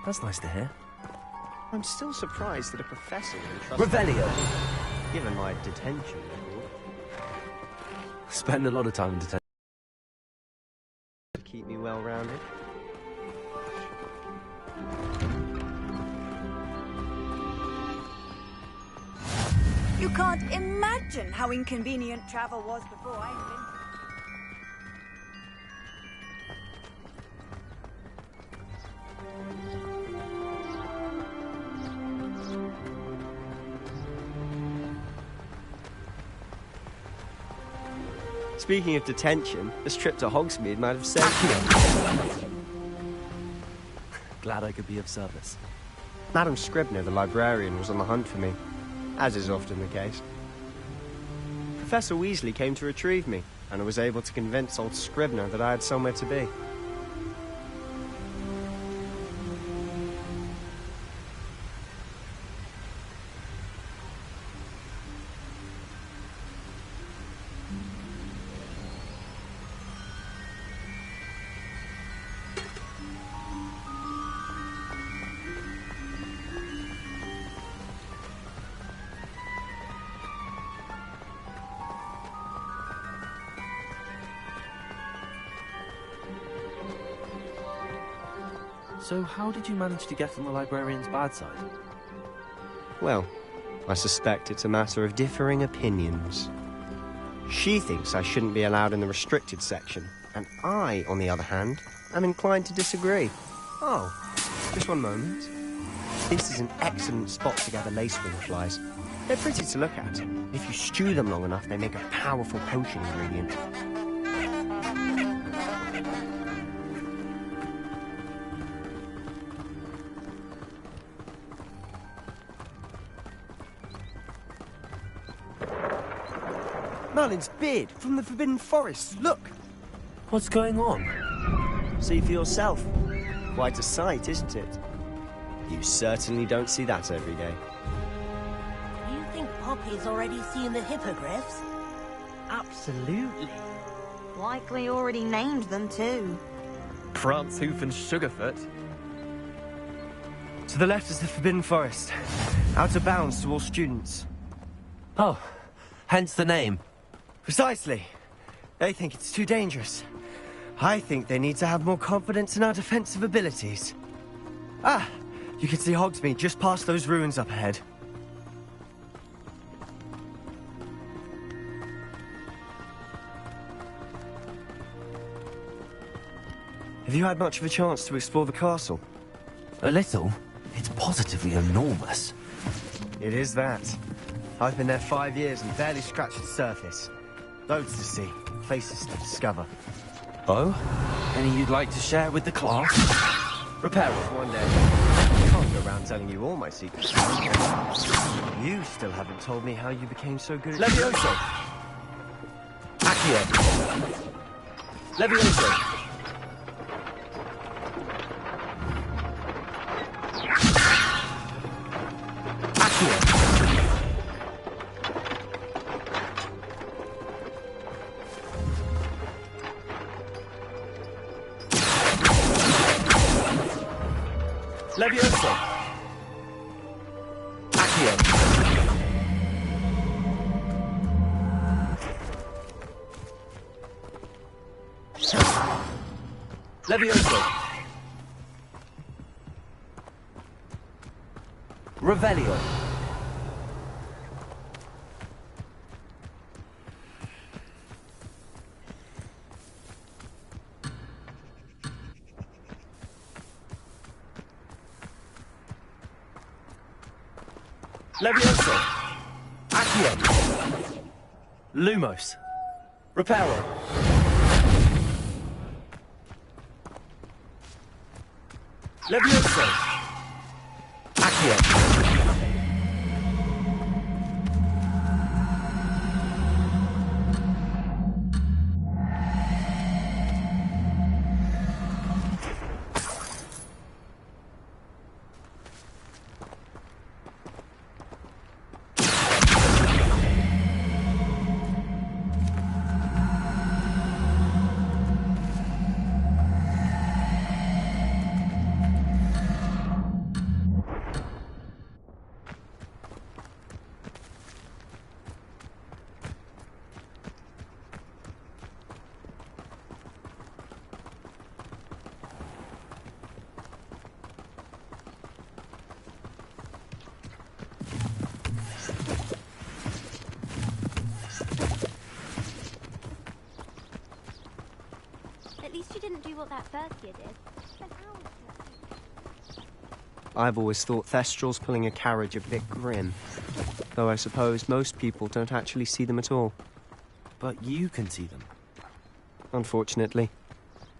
That's nice to hear. I'm still surprised that a professor would trust Revelio. Given my detention record. Spend a lot of time in detention. To keep me well-rounded. You can't imagine how inconvenient travel was before I invented. Speaking of detention, this trip to Hogsmeade might have saved you. Glad I could be of service. Madam Scribner, the librarian, was on the hunt for me, as is often the case. Professor Weasley came to retrieve me, and I was able to convince old Scribner that I had somewhere to be. So how did you manage to get on the librarian's bad side? Well, I suspect it's a matter of differing opinions. She thinks I shouldn't be allowed in the restricted section, and I, on the other hand, am inclined to disagree. Oh, just one moment. This is an excellent spot to gather lacewing flies. They're pretty to look at. If you stew them long enough, they make a powerful potion ingredient. Merlin's beard from the Forbidden Forest. Look! What's going on? See for yourself. Quite a sight, isn't it? You certainly don't see that every day. Do you think Poppy's already seen the hippogriffs? Absolutely. Likely already named them too. Prance, Hoof and Sugarfoot. To the left is the Forbidden Forest. Out of bounds to all students. Oh, hence the name. Precisely. They think it's too dangerous. I think they need to have more confidence in our defensive abilities. Ah, you can see Hogsmeade just past those ruins up ahead. Have you had much of a chance to explore the castle? A little. It's positively enormous. It is that. I've been there 5 years and barely scratched the surface. Loads to see, places to discover. Oh? Any you'd like to share with the class? Prepare us one day. I can't go around telling you all my secrets. You still haven't told me how you became so good at Levioso! Accio! Levioso! Levioso! Accio! Levioso! Revelio. Levioso. Accio. Lumos. Reparo. Levioso. Accio. At least you didn't do what that first year did. Spent hours. I've always thought Thestrals pulling a carriage a bit grim. Though I suppose most people don't actually see them at all. But you can see them. Unfortunately.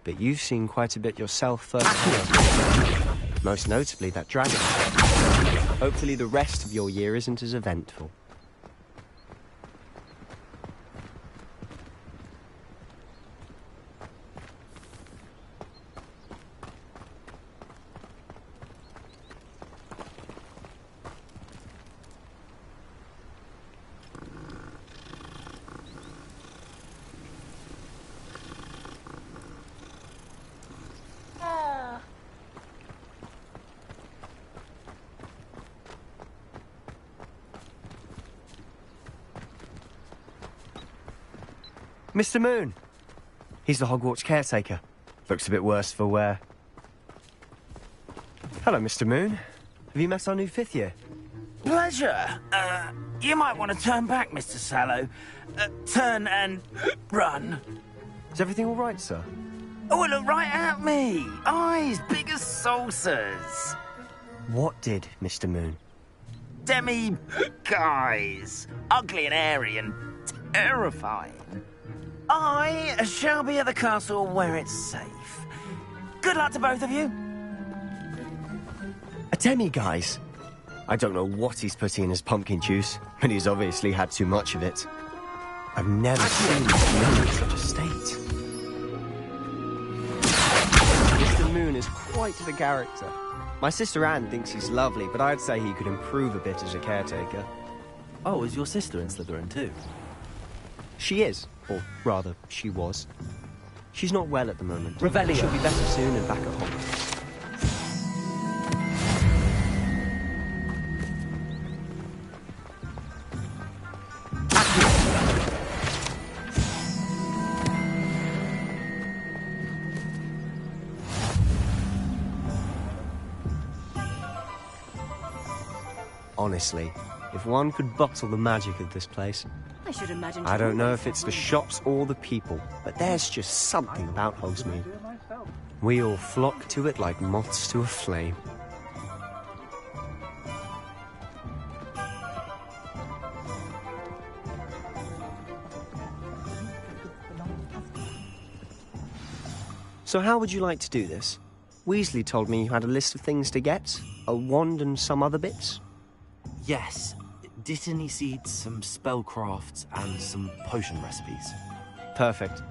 But you've seen quite a bit yourself firsthand. Most notably that dragon. Hopefully the rest of your year isn't as eventful. Mr. Moon. He's the Hogwarts caretaker. Looks a bit worse for wear. Hello, Mr. Moon. Have you met our new 5th year? Pleasure. You might want to turn back, Mr. Sallow. Turn and run. Is everything all right, sir? Oh, look right at me. Eyes big as saucers. What did, Mr. Moon? Demiguise. Ugly and airy and terrifying. I shall be at the castle where it's safe. Good luck to both of you. A Demiguise? I don't know what he's putting in his pumpkin juice, but he's obviously had too much of it. I've never seen Mr. Moon in such a state. Mr. Moon is quite the character. My sister Anne thinks he's lovely, but I'd say he could improve a bit as a caretaker. Oh, is your sister in Slytherin too? She is. Or rather, she was. She's not well at the moment. Revelio. She'll be better soon and back at home. Honestly, if one could bottle the magic of this place... I should imagine. I don't know if it's the shops or the people, but there's just something about Hogsmeade. We all flock to it like moths to a flame. So how would you like to do this? Weasley told me you had a list of things to get, a wand and some other bits. Yes. Dittany seeds, some spellcrafts, and some potion recipes. Perfect.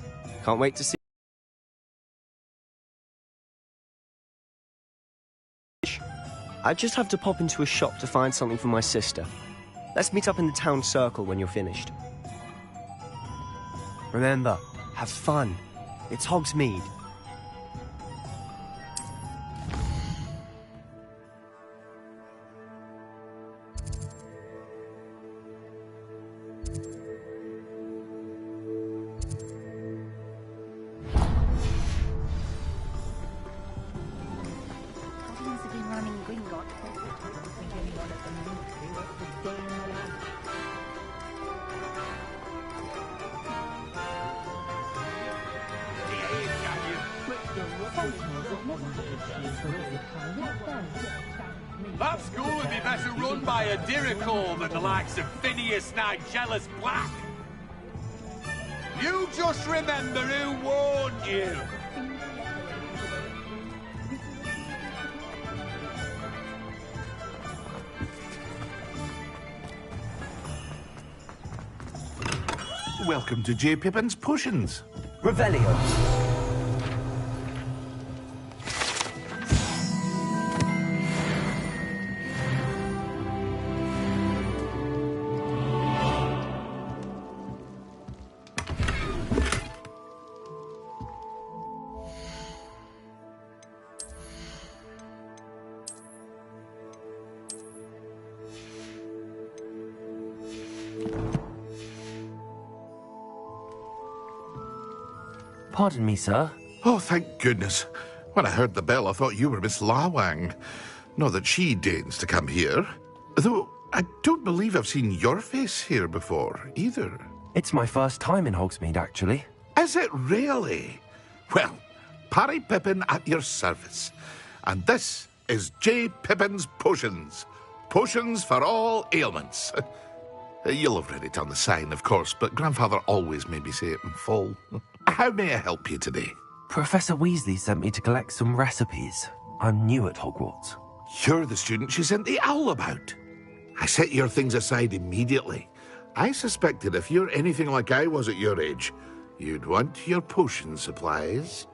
Can't wait to see. I just have to pop into a shop to find something for my sister. Let's meet up in the town circle when you're finished. Remember, have fun. It's Hogsmeade. That school would be better run by a Dirical than the likes of Phineas Nigellus Black. You just remember who warned you. Welcome to J. Pippin's Potions. Revelio. Pardon me, sir. Oh, thank goodness. When I heard the bell, I thought you were Miss Lawang. Not that she deigns to come here. Though I don't believe I've seen your face here before, either. It's my first time in Hogsmeade, actually. Is it really? Well, Parry Pippin at your service. And this is J. Pippin's Potions. Potions for all ailments. You'll have read it on the sign, of course, but Grandfather always made me say it in full. How may I help you today? Professor Weasley sent me to collect some recipes. I'm new at Hogwarts. You're the student she sent the owl about. I set your things aside immediately. I suspected if you're anything like I was at your age, you'd want your potion supplies.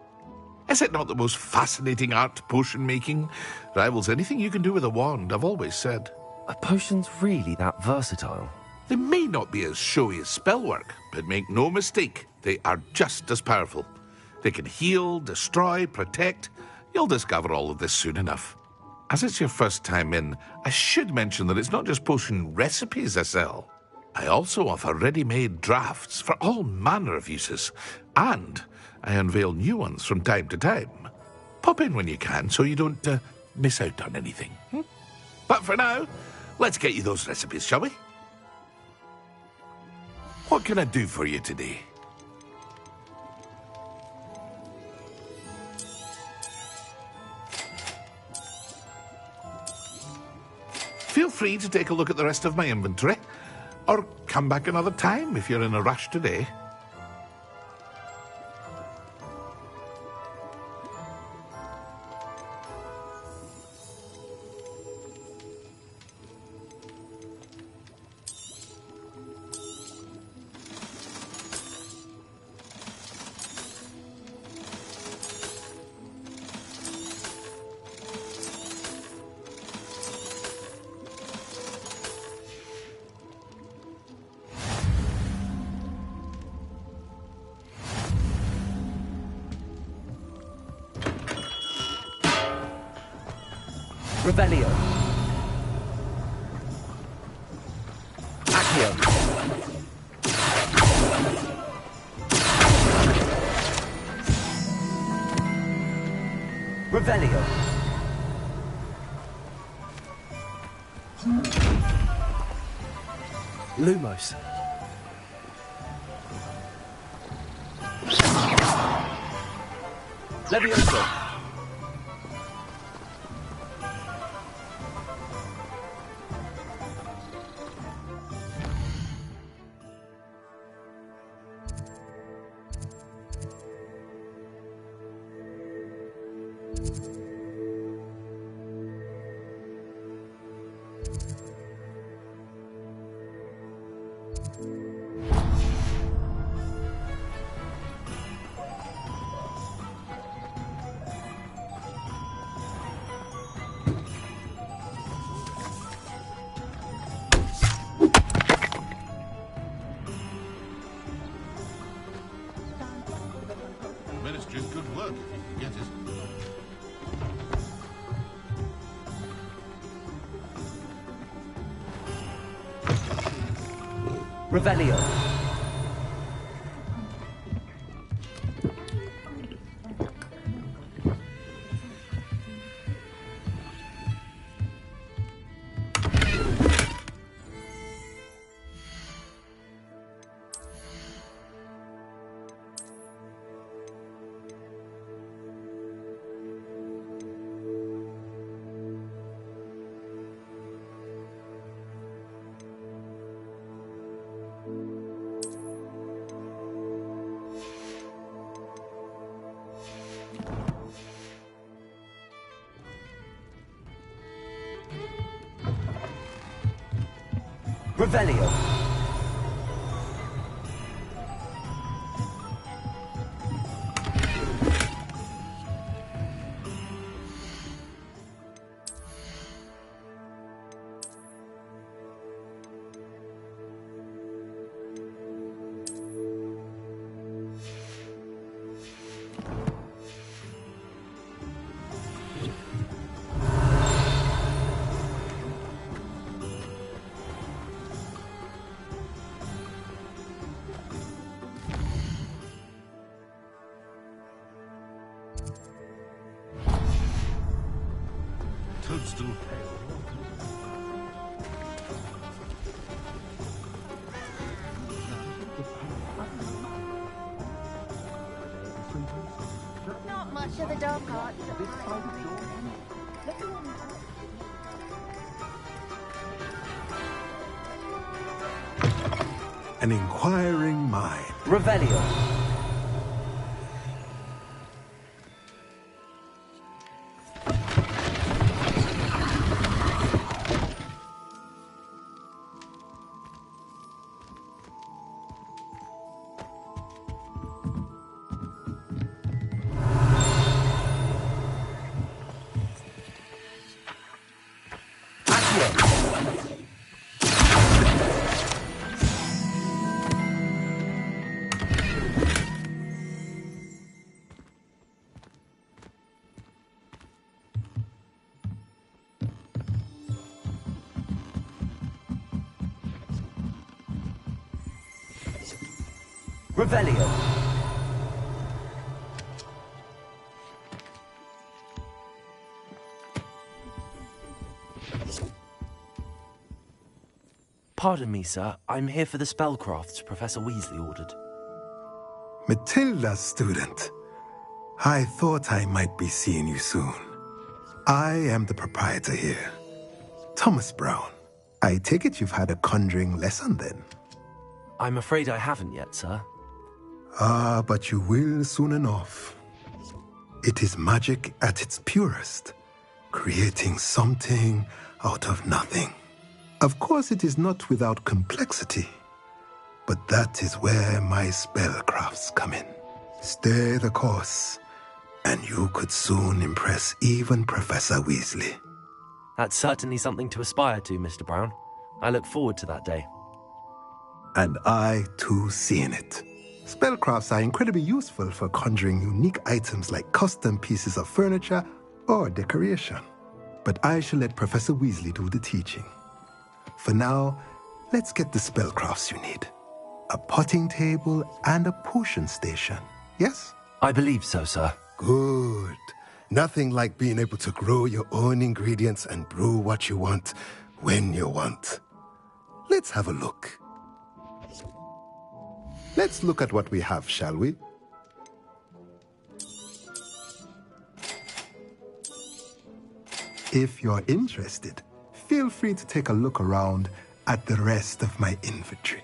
Is it not the most fascinating art, potion making? Rivals anything you can do with a wand, I've always said. Are potions really that versatile? They may not be as showy as spellwork, but make no mistake, they are just as powerful. They can heal, destroy, protect. You'll discover all of this soon enough. As it's your first time in, I should mention that it's not just potion recipes I sell. I also offer ready-made drafts for all manner of uses, and I unveil new ones from time to time. Pop in when you can so you don't miss out on anything. But for now, let's get you those recipes, shall we? What can I do for you today? Feel free to take a look at the rest of my inventory, or come back another time if you're in a rush today. Revelio. Accio. Revelio. Lumos. Levioso. Ministry's good work, if you can get it. Revelio. Revelio. Toadstool pale. Not much of the dark arts. An inquiring mind. Revelio. Revelio. Pardon me, sir. I'm here for the spellcrafts Professor Weasley ordered. Matilda's student. I thought I might be seeing you soon. I am the proprietor here, Thomas Brown. I take it you've had a conjuring lesson then? I'm afraid I haven't yet, sir. Ah, but you will soon enough. It is magic at its purest, creating something out of nothing. Of course, it is not without complexity, but that is where my spellcrafts come in. Stay the course, and you could soon impress even Professor Weasley. That's certainly something to aspire to, Mr. Brown. I look forward to that day. And I, too, seeing it. Spellcrafts are incredibly useful for conjuring unique items like custom pieces of furniture or decoration. But I shall let Professor Weasley do the teaching. For now, let's get the spellcrafts you need. A potting table and a potion station, yes? I believe so, sir. Good. Nothing like being able to grow your own ingredients and brew what you want when you want. Let's have a look. Let's look at what we have, shall we? If you're interested, feel free to take a look around at the rest of my inventory.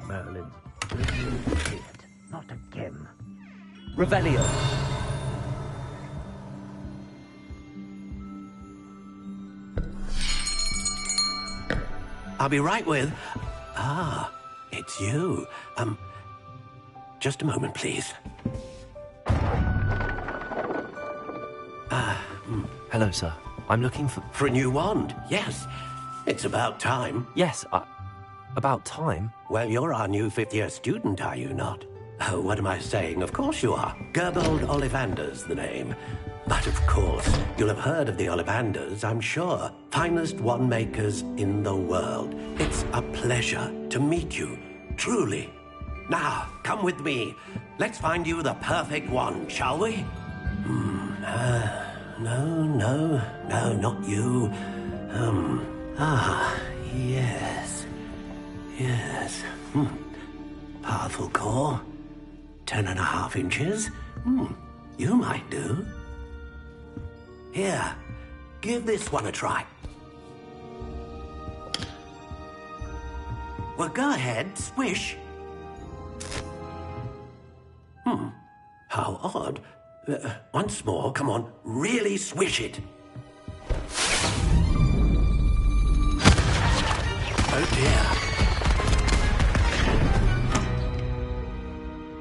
Merlin, don't say it. Not again. Revelio. I'll be right with... Ah, it's you. Just a moment, please. Hello, sir. I'm looking for... For a new wand, yes. It's about time. Yes, about time? Well, you're our new fifth-year student, are you not? Oh, what am I saying? Of course you are. Gerbold Ollivander's the name. But of course, you'll have heard of the Ollivanders, I'm sure. Finest wand makers in the world. It's a pleasure to meet you, truly. Now, come with me. Let's find you the perfect wand, shall we? No, not you. Yes. Powerful core. 10.5 inches. You might do. Here, give this one a try. Well, go ahead, swish. How odd. Once more, come on, really swish it. Oh dear.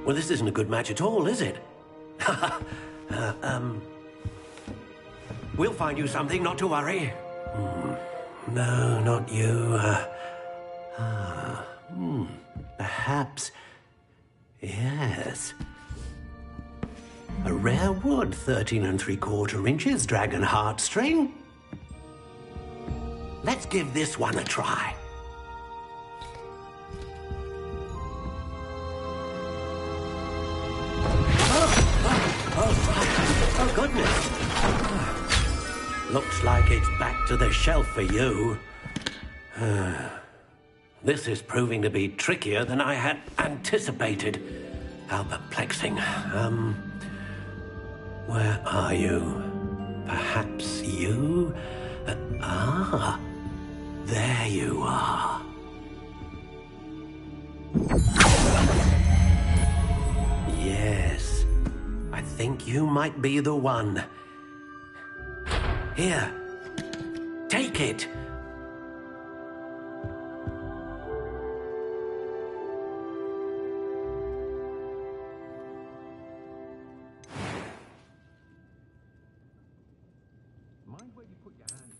Well, this isn't a good match at all, is it? We'll find you something, not to worry. No, not you. Perhaps. Yes. A rare wood, 13 3/4 inches, dragon heartstring. Let's give this one a try. Oh, goodness. Looks like it's back to the shelf for you. This is proving to be trickier than I had anticipated. How perplexing. Where are you? Perhaps you? There you are. Yes, I think you might be the one. Here, take it.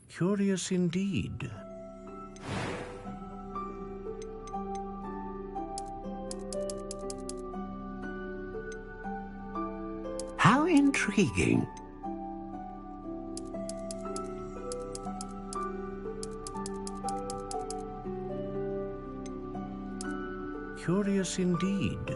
Curious indeed. How intriguing. Curious indeed.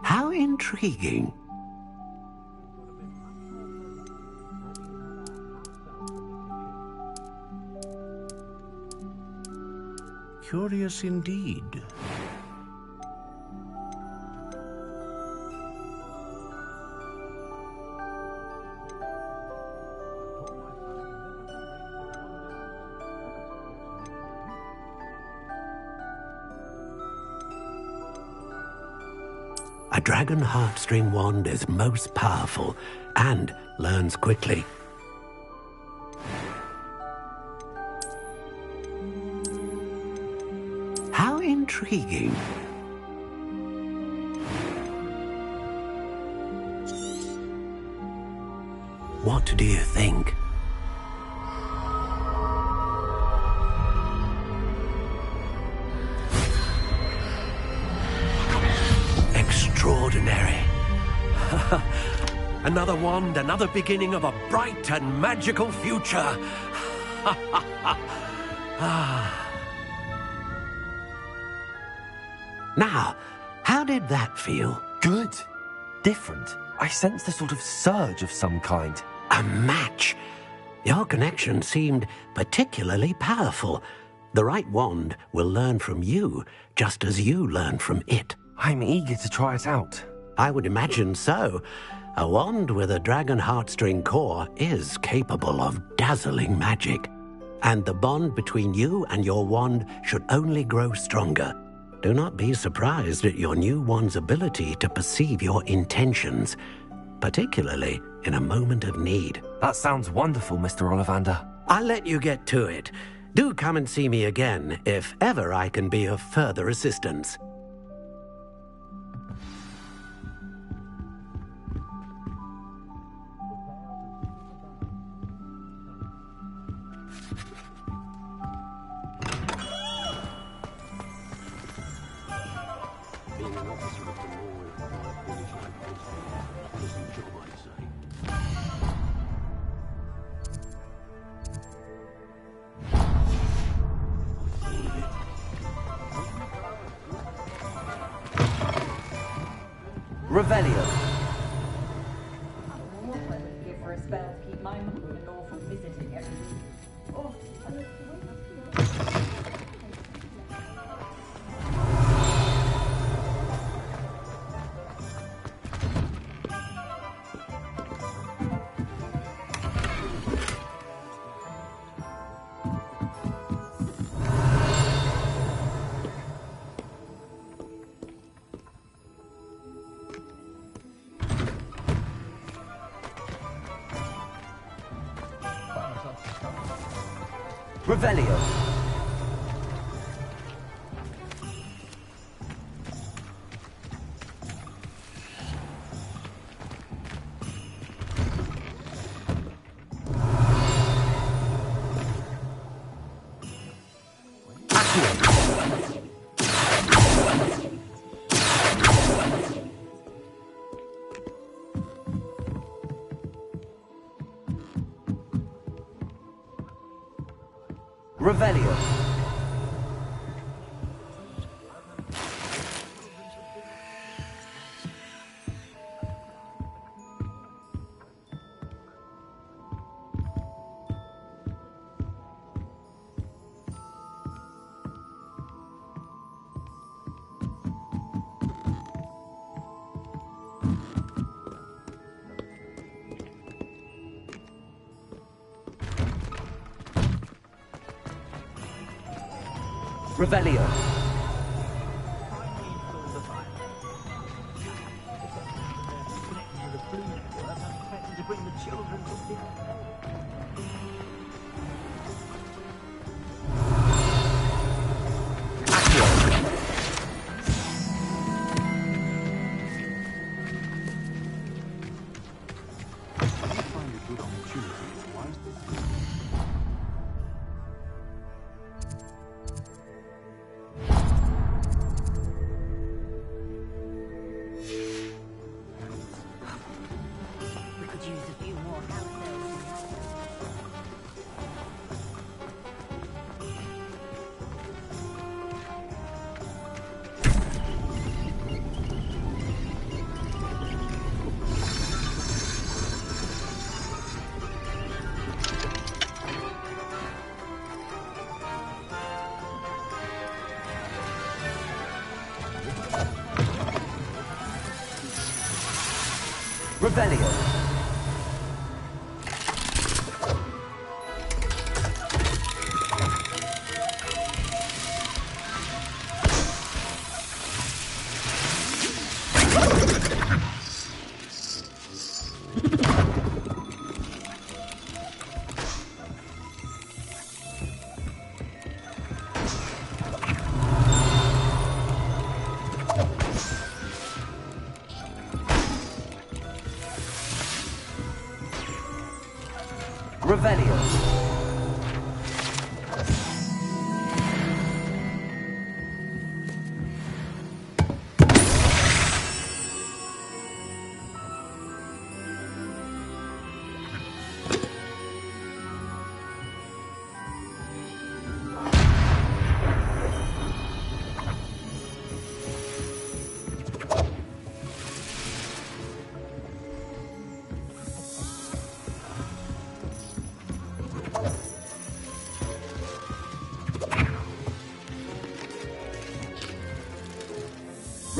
How intriguing. Curious indeed. A dragon heartstring wand is most powerful and learns quickly. How intriguing. What do you think? Extraordinary. Another wand, another beginning of a bright and magical future. Now, how did that feel? Good. Different. I sensed a sort of surge of some kind. A match. Your connection seemed particularly powerful. The right wand will learn from you, just as you learn from it. I'm eager to try it out. I would imagine so. A wand with a dragon heartstring core is capable of dazzling magic. And the bond between you and your wand should only grow stronger. Do not be surprised at your new wand's ability to perceive your intentions, particularly in a moment of need. That sounds wonderful, Mr. Ollivander. I'll let you get to it. Do come and see me again if ever I can be of further assistance. Revelio. For a spell to keep my mother-in-law from visiting every week. Oh, Revelio. Revelio. Revelio. Revelio. Revelio.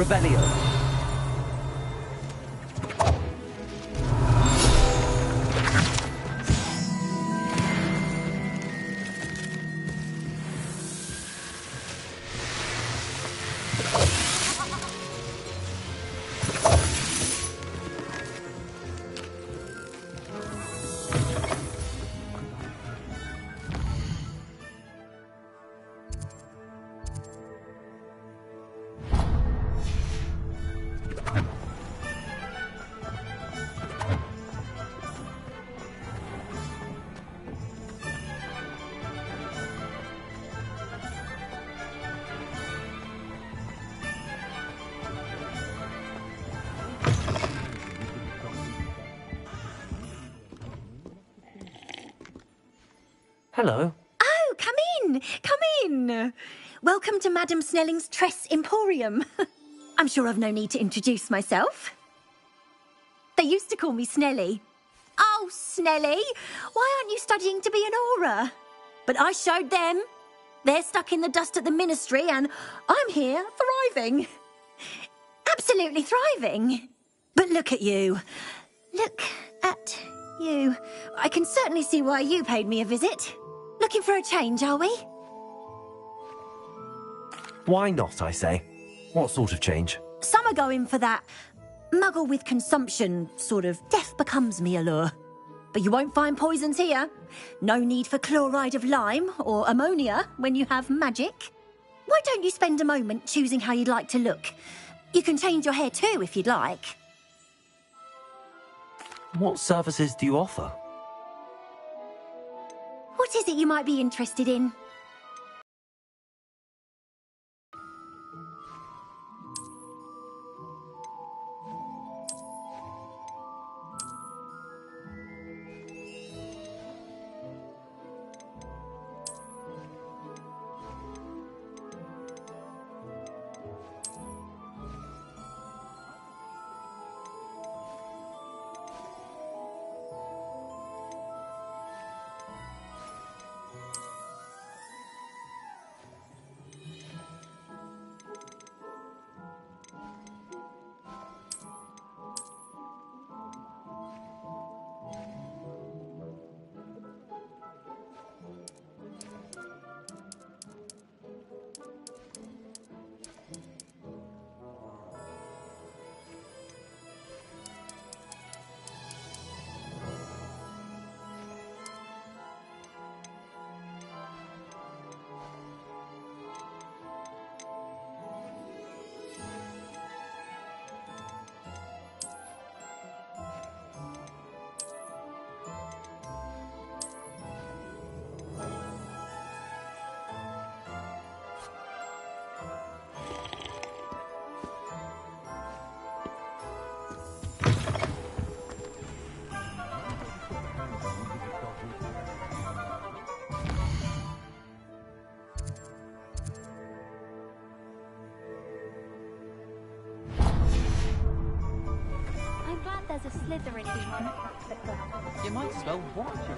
Revelio. Hello. Oh, come in! Come in! Welcome to Madame Snelling's Tress Emporium. I'm sure I've no need to introduce myself. They used to call me Snelly. Oh, Snelly, why aren't you studying to be an aura? But I showed them. They're stuck in the dust at the ministry, and I'm here thriving. Absolutely thriving. But look at you. Look at you. I can certainly see why you paid me a visit. Looking for a change, are we? Why not, I say? What sort of change? Some are going for that muggle with consumption, sort of death becomes me allure. But you won't find poisons here. No need for chloride of lime or ammonia when you have magic. Why don't you spend a moment choosing how you'd like to look? You can change your hair too if you'd like. What services do you offer? What is it you might be interested in? There's a Slytherin behind. You might as well watch it.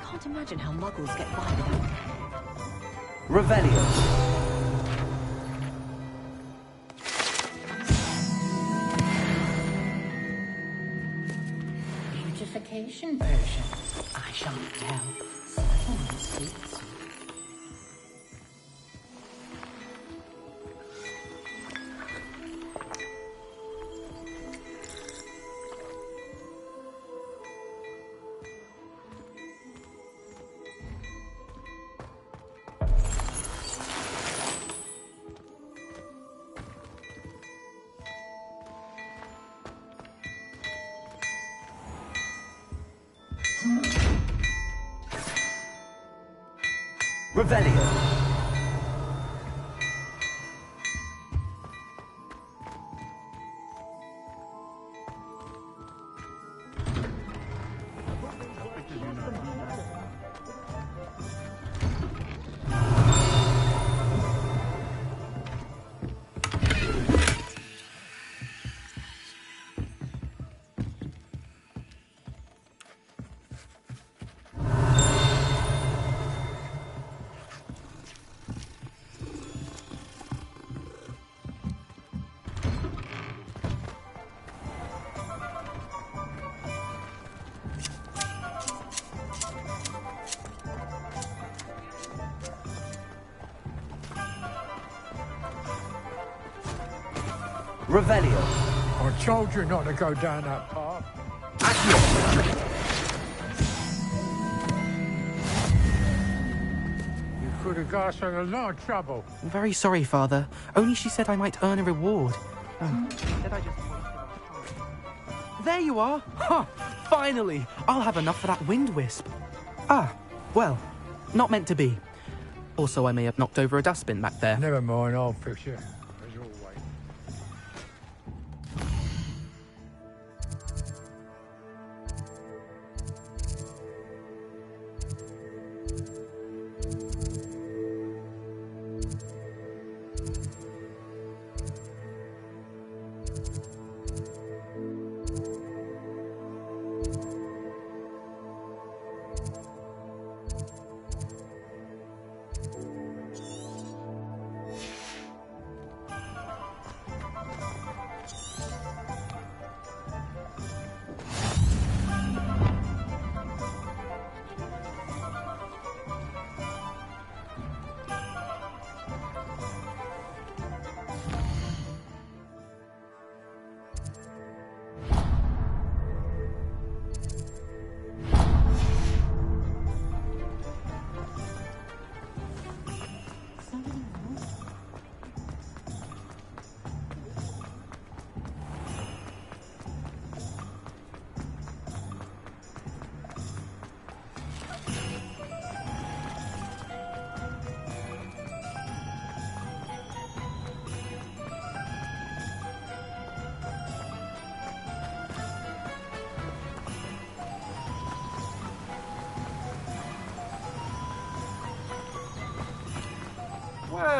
Can't imagine how muggles get by without. Revelio. Beautification version. I shan't tell. Someone speaks. Revelio. Revelio. I told you not to go down that path. You could have got us in a lot of trouble. I'm very sorry, Father. Only she said I might earn a reward. There you are! Ha! Finally! I'll have enough for that wind wisp. Ah, well, not meant to be. Also, I may have knocked over a dustbin back there. Never mind, I'll fix it. As always.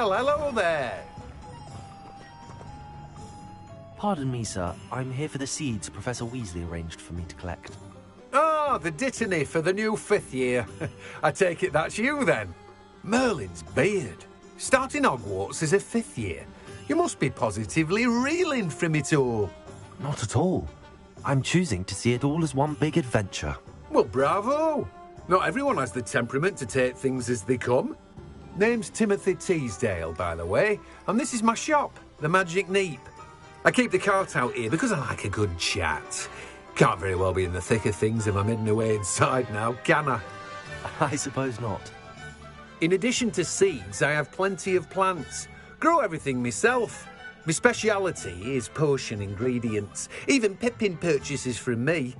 Well, hello there. Pardon me, sir. I'm here for the seeds Professor Weasley arranged for me to collect. Ah, the dittany for the new 5th year. I take it that's you, then. Merlin's beard. Starting Hogwarts as a 5th year. You must be positively reeling from it all. Not at all. I'm choosing to see it all as one big adventure. Well, bravo. Not everyone has the temperament to take things as they come. Name's Timothy Teasdale, by the way, and this is my shop, the Magic Neep. I keep the cart out here because I like a good chat. Can't very well be in the thick of things if I'm hidden away inside now, can I? I suppose not. In addition to seeds, I have plenty of plants. Grow everything myself. My speciality is potion ingredients. Even Pippin purchases from me.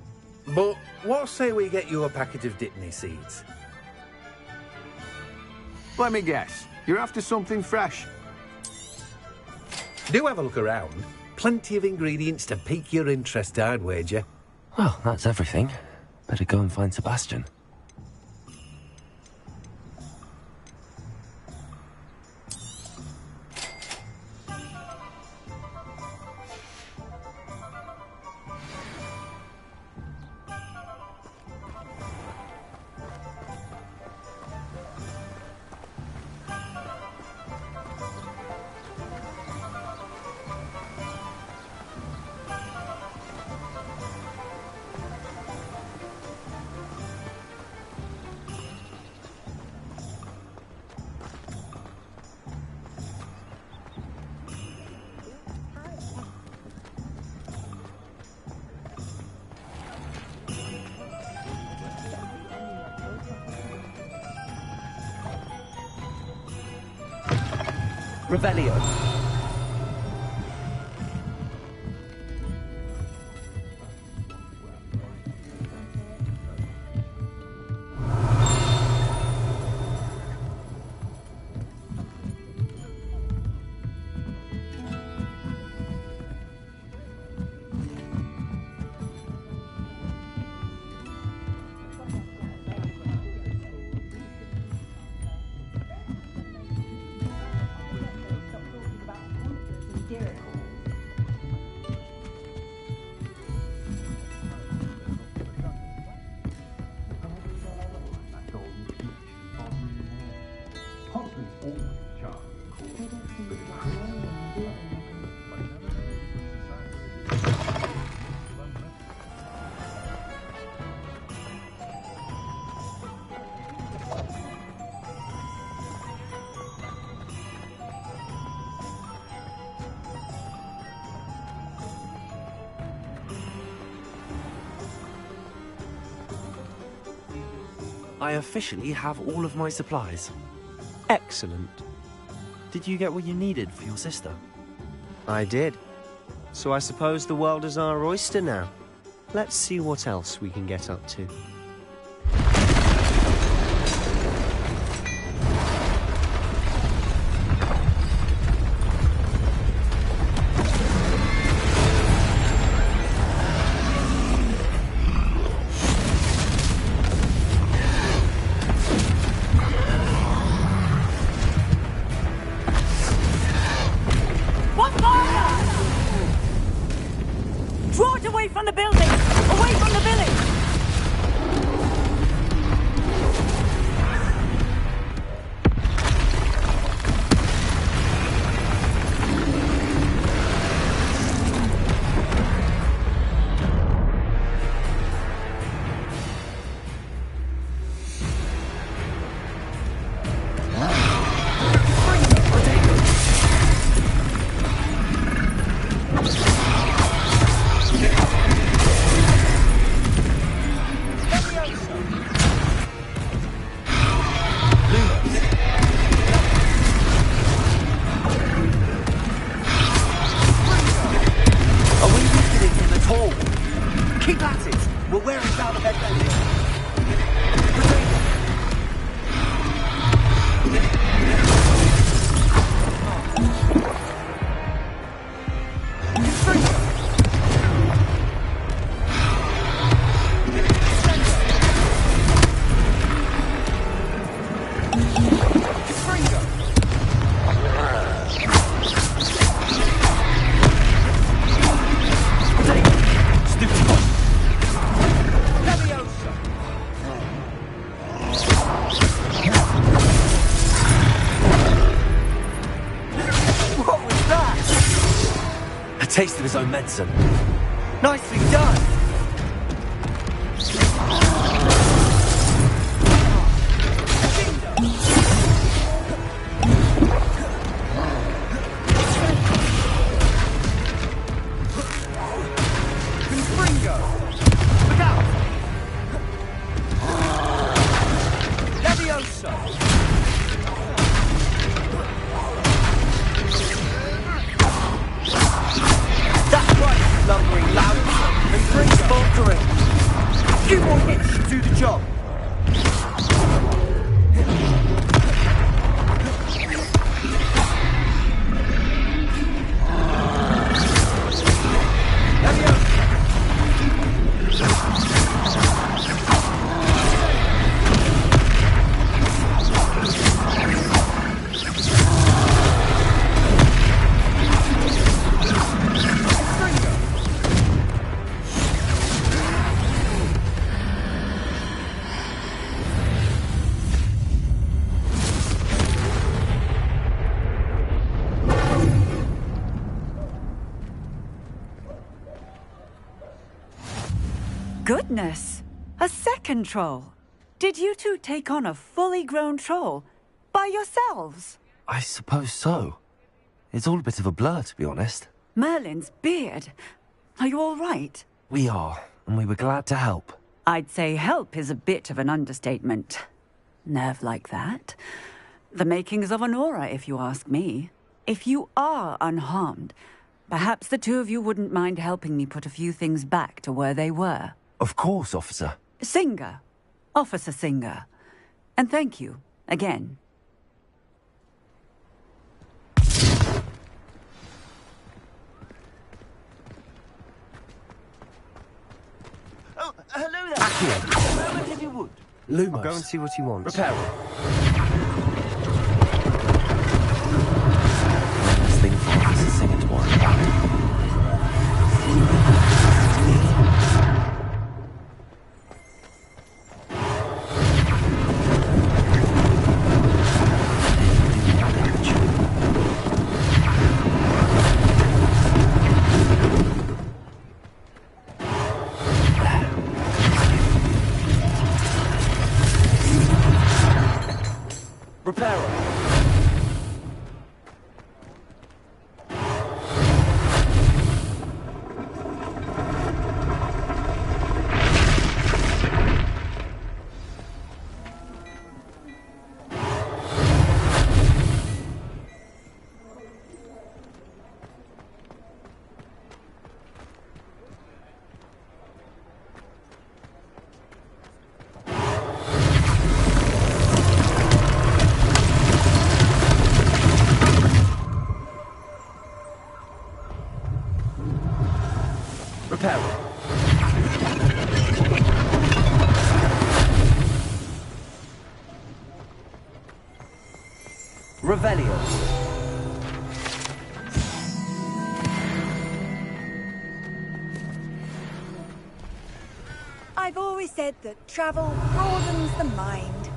But what say we get you a packet of Dittany seeds? Let me guess. You're after something fresh. Do have a look around. Plenty of ingredients to pique your interest, I'd wager. Well, that's everything. Better go and find Sebastian. Revelio. I officially have all of my supplies. Excellent. Did you get what you needed for your sister? I did. So I suppose the world is our oyster now. Let's see what else we can get up to. Draw it away from the building! Away from the village! Keep at it! We're wearing down the headband. taste of his own medicine. Nicely done! Goodness! A second troll! Did you two take on a fully grown troll? By yourselves? I suppose so. It's all a bit of a blur, to be honest. Merlin's beard. Are you all right? We are, and we were glad to help. I'd say help is a bit of an understatement. Nerve like that. The makings of an aura, if you ask me. If you are unharmed, perhaps the two of you wouldn't mind helping me put a few things back to where they were. Of course, officer. Singer. Officer Singer. And thank you, again. Oh, hello there. Accio. A moment if you would. Lumos. I'll go and see what he wants. Reparo. This thing for Officer Singer to worry about. Revelio. I've always said that travel broadens the mind.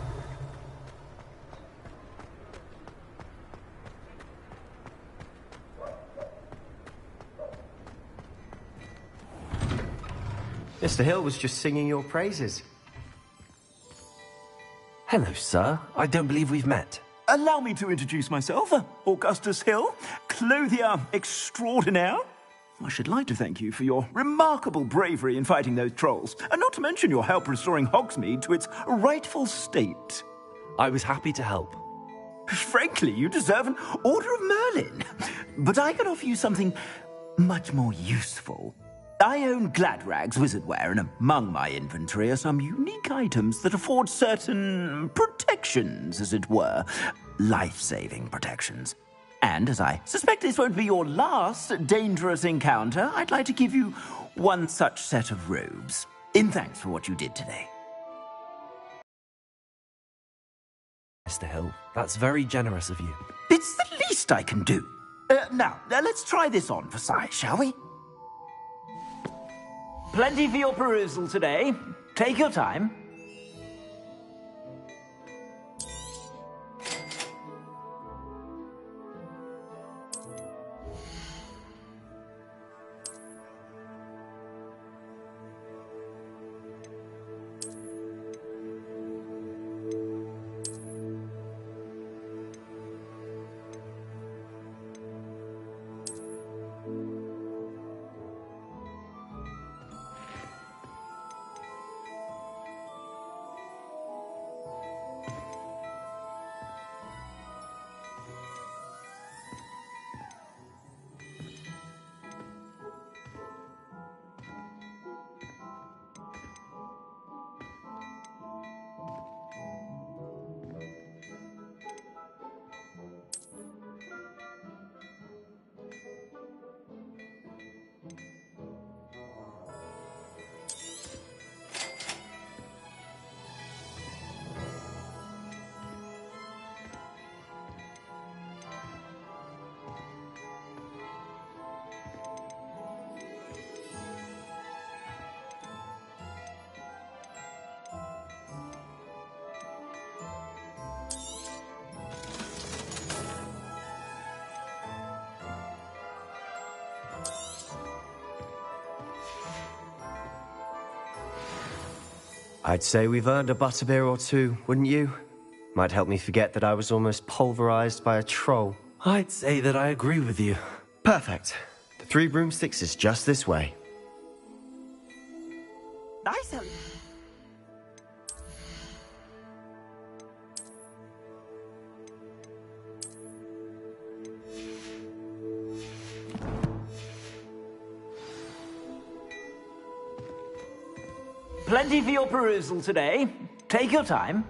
Mr. Hill was just singing your praises. Hello, sir. I don't believe we've met. Allow me to introduce myself, Augustus Hill, clothier extraordinaire. I should like to thank you for your remarkable bravery in fighting those trolls, and not to mention your help restoring Hogsmeade to its rightful state. I was happy to help. Frankly, you deserve an Order of Merlin. But I can offer you something much more useful. I own Gladrag's wizardware, and among my inventory are some unique items that afford certain protections, as it were. Life-saving protections. And as I suspect this won't be your last dangerous encounter, I'd like to give you one such set of robes, in thanks for what you did today. Mr. Hill, that's very generous of you. It's the least I can do. Now, let's try this on for size, shall we? Plenty for your perusal today. Take your time. I'd say we've earned a butterbeer or two, wouldn't you? Might help me forget that I was almost pulverized by a troll. I'd say that I agree with you. Perfect. The 3 broomsticks is just this way. Nice. Plenty for your perusal today. Take your time.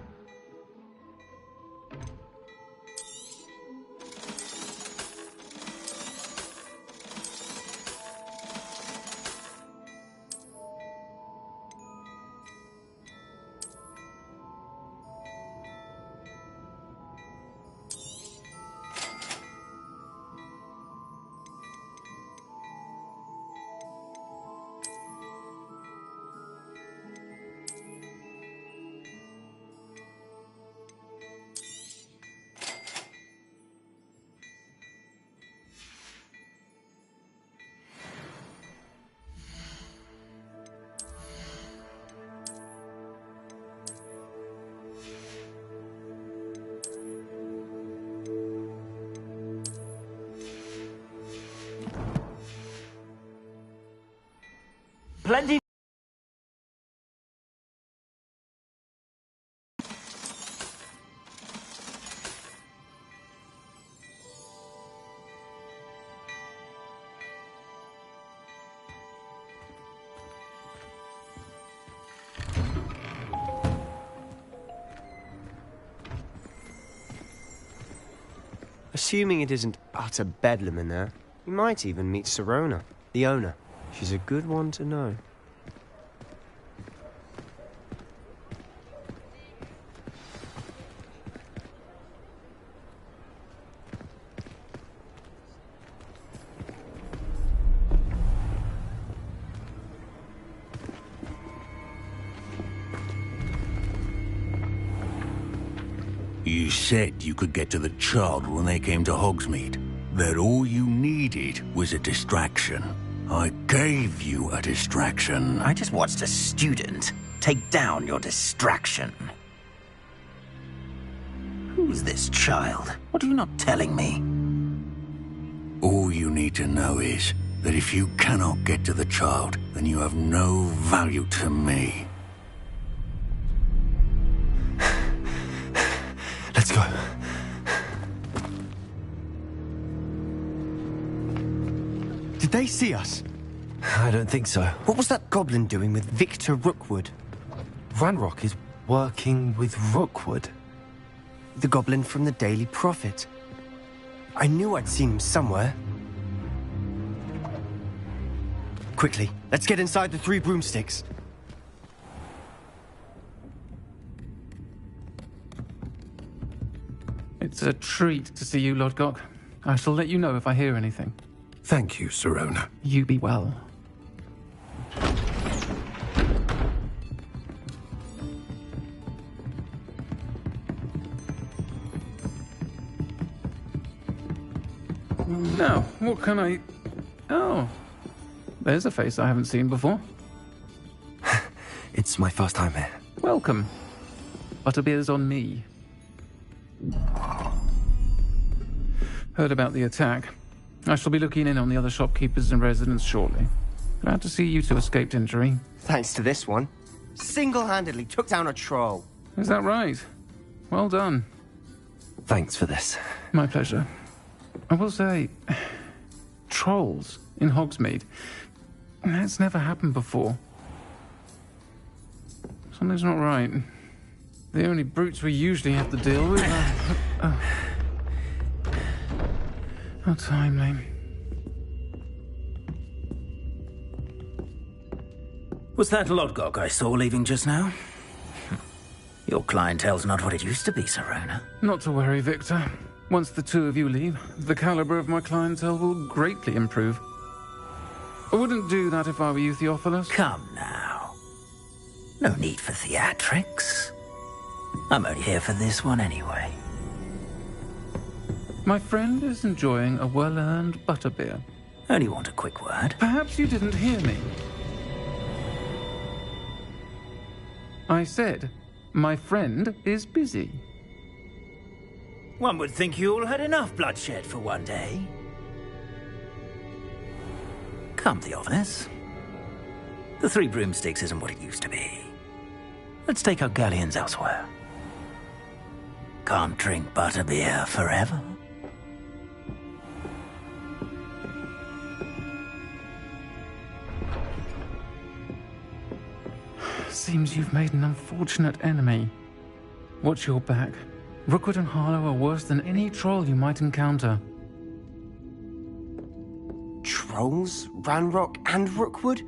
Plenty. Assuming it isn't utter bedlam in there, you might even meet Sirona, the owner. She's a good one to know. You said you could get to the child when they came to Hogsmeade. That all you needed was a distraction. I gave you a distraction. I just watched a student take down your distraction. Who's this child? What are you not telling me? All you need to know is that if you cannot get to the child, then you have no value to me. Let's go. Did they see us? I don't think so. What was that goblin doing with Victor Rookwood? Ranrock is working with Rookwood. The goblin from the Daily Prophet. I knew I'd seen him somewhere. Quickly, let's get inside the 3 broomsticks. It's a treat to see you, Lodgok. I shall let you know if I hear anything. Thank you, Sirona. You be well. Now, what can I... Oh, there's a face I haven't seen before. It's my first time here. Welcome. Butterbeer's on me. Heard about the attack. I shall be looking in on the other shopkeepers and residents shortly. Glad to see you two escaped injury. Thanks to this one. Single-handedly took down a troll. Is that right? Well done. Thanks for this. My pleasure. I will say, trolls in Hogsmeade. That's never happened before. Something's not right. The only brutes we usually have to deal with are... How timely. Was that Lodgok I saw leaving just now? Your clientele's not what it used to be, Sirona. Not to worry, Victor. Once the 2 of you leave, the caliber of my clientele will greatly improve. I wouldn't do that if I were you, Theophilus. Come now. No need for theatrics. I'm only here for this one anyway. My friend is enjoying a well-earned butterbeer. Only want a quick word. Perhaps you didn't hear me. I said, my friend is busy. One would think you all had enough bloodshed for one day. Come, Theophilus. The Three Broomsticks isn't what it used to be. Let's take our galleons elsewhere. Can't drink butterbeer forever. Seems you've made an unfortunate enemy. Watch your back. Rookwood and Harlow are worse than any troll you might encounter. Trolls? Ranrock and Rookwood?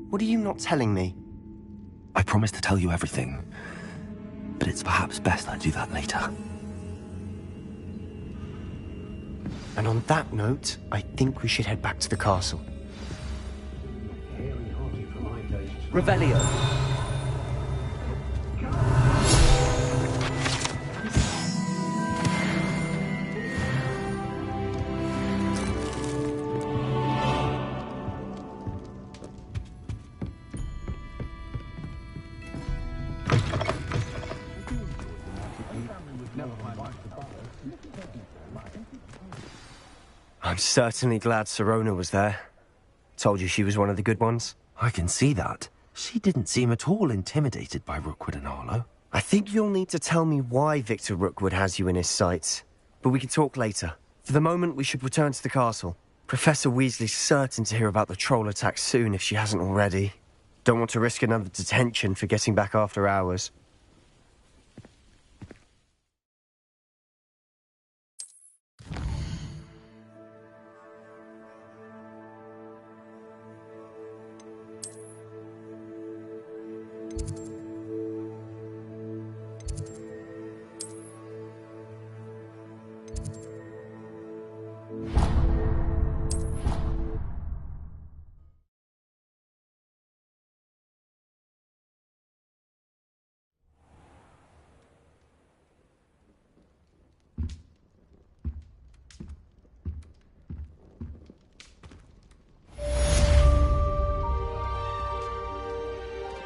What are you not telling me? I promised to tell you everything, but it's perhaps best I do that later. And on that note, I think we should head back to the castle. Revelio. I'm certainly glad Sirona was there. Told you she was one of the good ones. I can see that. She didn't seem at all intimidated by Rookwood and Harlow. I think you'll need to tell me why Victor Rookwood has you in his sights. But we can talk later. For the moment, we should return to the castle. Professor Weasley's certain to hear about the troll attack soon if she hasn't already. Don't want to risk another detention for getting back after hours.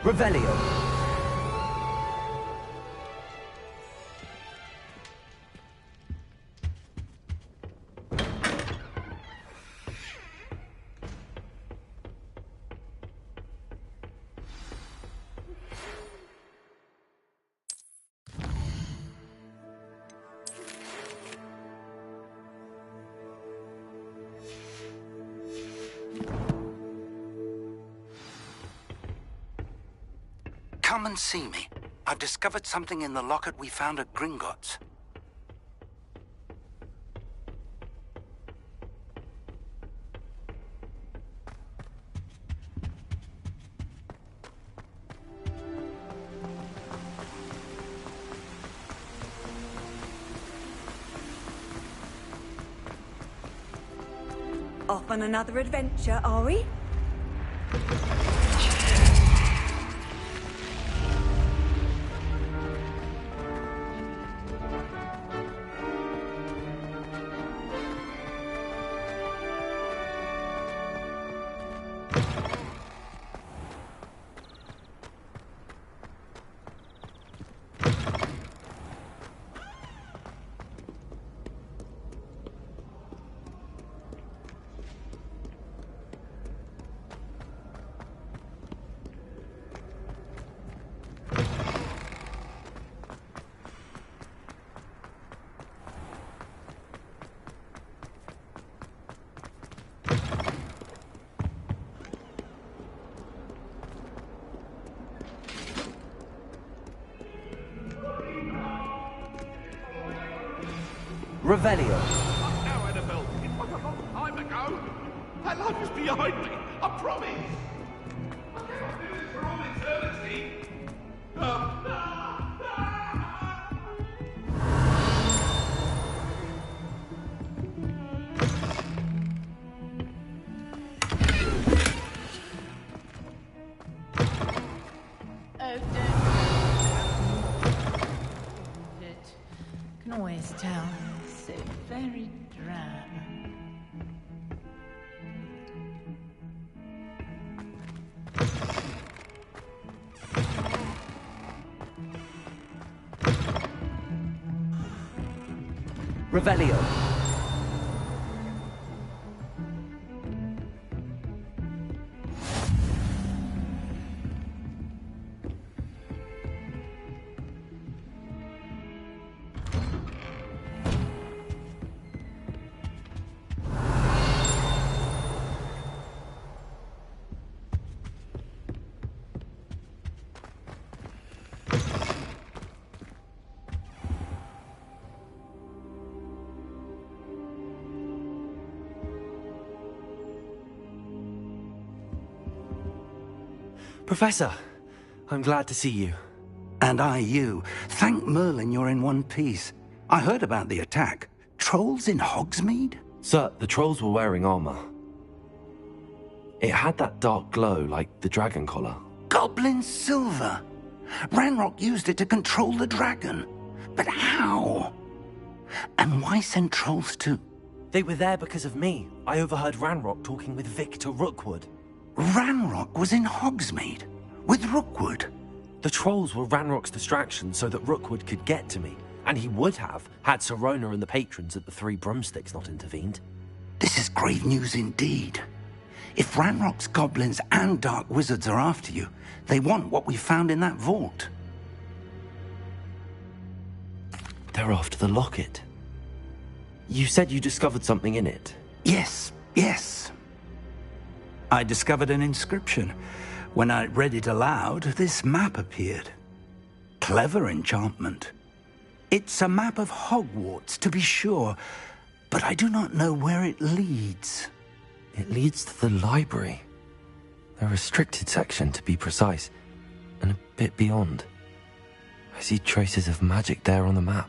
Revelio. Come and see me. I've discovered something in the locket we found at Gringotts. Off on another adventure, are we? Revelio. Now, Annabelle, it was a long time ago. That life is behind me, I promise. I cannot do this for all eternity. Can always tell. So very drab. Revelio. Professor, I'm glad to see you. And I you. Thank Merlin you're in one piece. I heard about the attack. Trolls in Hogsmeade? Sir, the trolls were wearing armor. It had that dark glow like the dragon collar. Goblin silver. Ranrock used it to control the dragon. But how? And why send trolls too? They were there because of me. I overheard Ranrock talking with Victor Rookwood. Ranrock was in Hogsmeade? With Rookwood? The trolls were Ranrock's distraction so that Rookwood could get to me. And he would have, had Sirona and the patrons at the Three Broomsticks not intervened. This is grave news indeed. If Ranrock's goblins and dark wizards are after you, they want what we found in that vault. They're after the locket. You said you discovered something in it. Yes. I discovered an inscription. When I read it aloud, this map appeared. Clever enchantment. It's a map of Hogwarts, to be sure, but I do not know where it leads. It leads to the library. The restricted section, to be precise, and a bit beyond. I see traces of magic there on the map.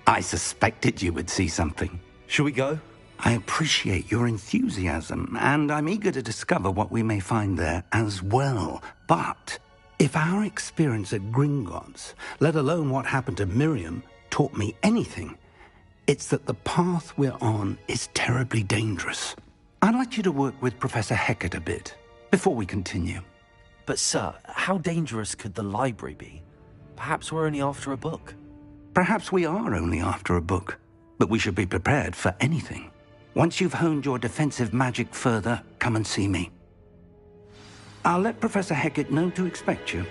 I suspected you would see something. Shall we go? I appreciate your enthusiasm, and I'm eager to discover what we may find there as well. But if our experience at Gringotts, let alone what happened to Miriam, taught me anything, it's that the path we're on is terribly dangerous. I'd like you to work with Professor Hecat a bit, before we continue. But sir, how dangerous could the library be? Perhaps we're only after a book. Perhaps we are only after a book, but we should be prepared for anything. Once you've honed your defensive magic further, come and see me. I'll let Professor Hecat know to expect you.